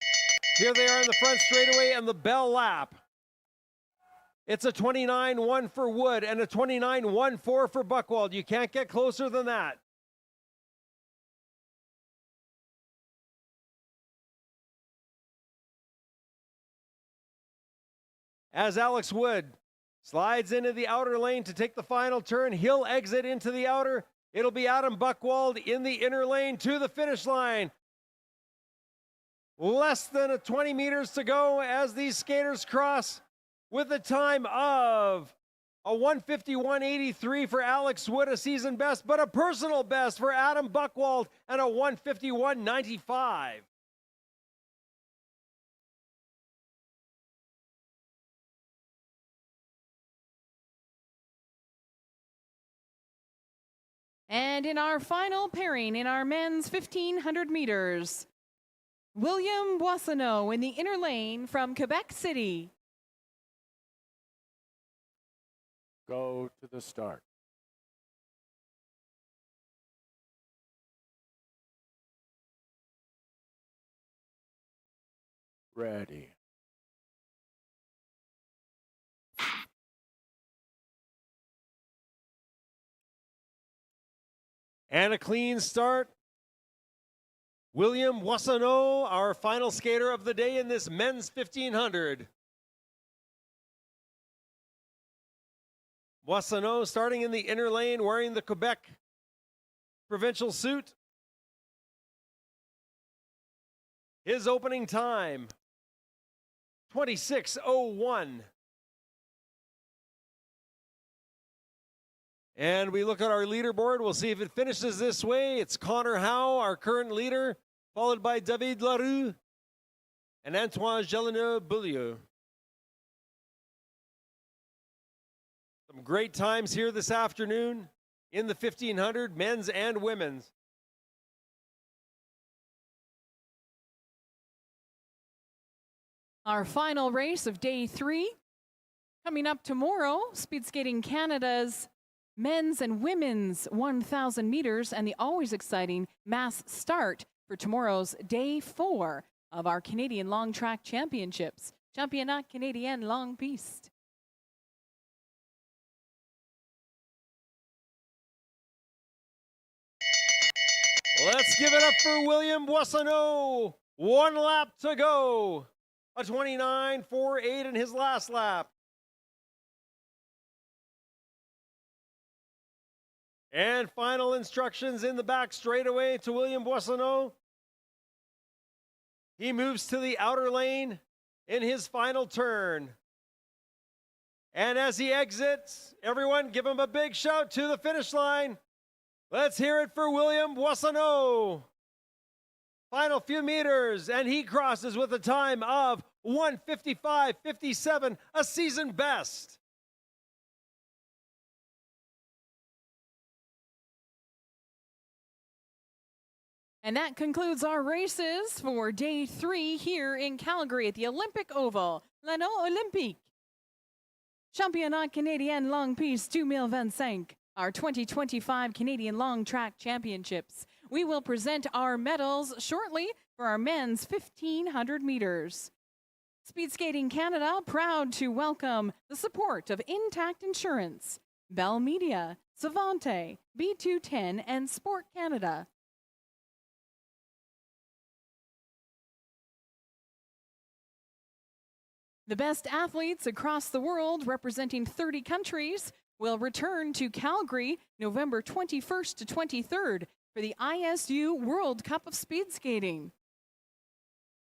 Here they are in the front straightaway and the bell lap. It's a 29:1 for Wood and a 29:14 for Buchwald. You can't get closer than that. As Alex Wood slides into the outer lane to take the final turn, he'll exit into the outer. It'll be Adam Buchwald in the inner lane to the finish line. Less than 20 meters to go as these skaters cross with a time of a 1:51.83 for Alex Wood, a season best, but a personal best for Adam Buchwald and a 1:51.95. And in our final pairing in our men's 1500 meters, William Boissonneau in the inner lane from Quebec City. Go to the start. Ready. And a clean start. William Boissonneau, our final skater of the day in this men's 1500. Boissonneau starting in the inner lane wearing the Quebec provincial suit. His opening time, 26:01. And we look at our leaderboard. We'll see if it finishes this way. It's Connor Howe, our current leader, followed by David Larue and Antoine Gelina-Beaulieu. Some great times here this afternoon in the 1500, men's and women's. Our final race of day 3. Coming up tomorrow, Speed Skating Canada's men's and women's 1,000 meters and the always exciting mass start for tomorrow's day 4 of our Canadian Long Track Championships. Championnats canadiens Longue, Piste. Let's give it up for William Boissonneau. 1 lap to go. A 29.48 in his last lap. And final instructions in the back straightaway to William Boissonneau. He moves to the outer lane in his final turn. And as he exits, everyone give him a big shout to the finish line. Let's hear it for William Boissonneau. Final few meters, and he crosses with a time of 1:55.57, a season best. And that concludes our races for day 3 here in Calgary at the Olympic Oval, Olympique. Championnats canadiens Longue Piste 2025, our 2025 Canadian Long Track Championships. We will present our medals shortly for our men's 1500 meters. Speed Skating Canada proud to welcome the support of Intact Insurance, Bell Media, Savante, B210, and Sport Canada. The best athletes across the world representing 30 countries will return to Calgary November 21st to 23rd for the ISU World Cup of Speed Skating.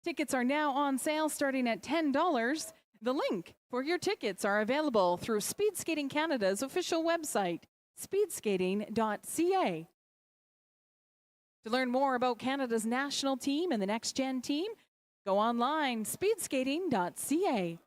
Tickets are now on sale starting at $10 The link for your tickets are available through Speed Skating Canada's official website, speedskating.ca. To learn more about Canada's national team and the Next Gen team, go online, speedskating.ca.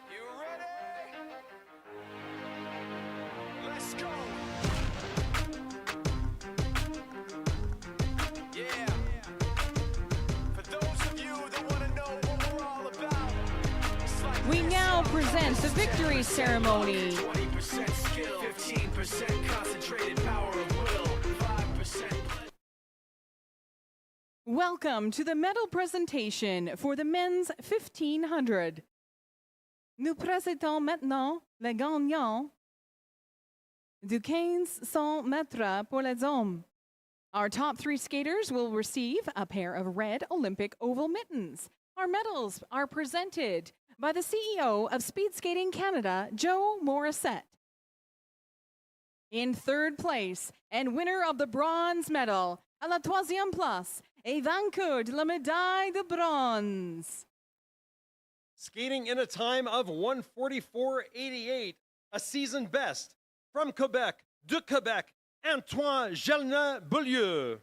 You ready? Let's go. Yeah. For those of you that want to know what we're all about, it's like We this. now present the victory ceremony. 20% skill, 15% concentrated power of will, 5%. Welcome to the medal presentation for the men's 1500. Nous présentons maintenant les gagnants du 1500 mètres pour les hommes. Our top 3 skaters will receive a pair of red Olympic oval mittens. Our medals are presented by the CEO of Speed Skating Canada, Joe Morissette. In 3rd place and winner of the bronze medal, à la 3e place, et vainqueur de la médaille de bronze. Skating in a time of 1:44.88, a season best. From Quebec, de Quebec, Antoine Gelna-Beaulieu.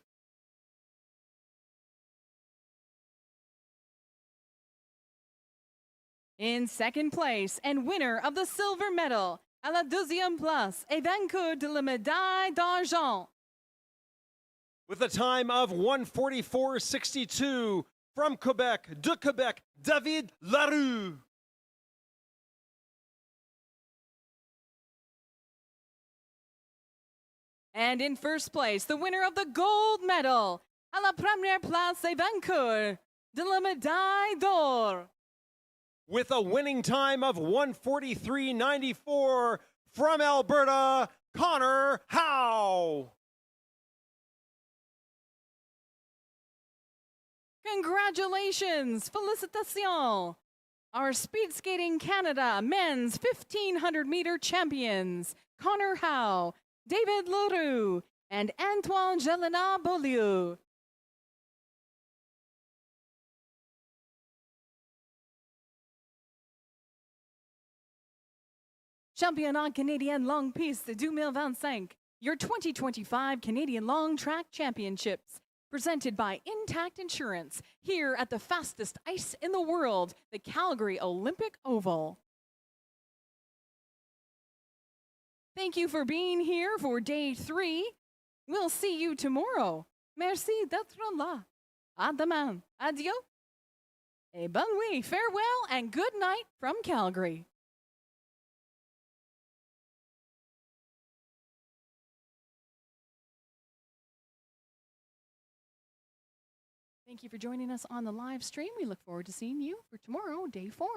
In 2nd place and winner of the silver medal, à la 2e place, et vainqueur de la médaille d'argent. With a time of 1:44.62, from Quebec, de Quebec, David Larue. And in 1st place, the winner of the gold medal, à la première place, et vainqueur de la médaille d'or. With a winning time of 1:43.94, from Alberta, Connor Howe. Congratulations! Félicitations! Our Speed Skating Canada men's 1500 meter champions, Connor Howe, David Leroux, and Antoine Gelina-Beaulieu. Championnats canadiens Longue Piste 2025, your 2025 Canadian Long Track Championships, presented by Intact Insurance, here at the fastest ice in the world, the Calgary Olympic Oval. Thank you for being here for day 3. We'll see you tomorrow. Merci d'être là. À demain. Adieu. Et bonne nuit. Farewell and good night from Calgary. Thank you for joining us on the live stream. We look forward to seeing you for tomorrow, day 4.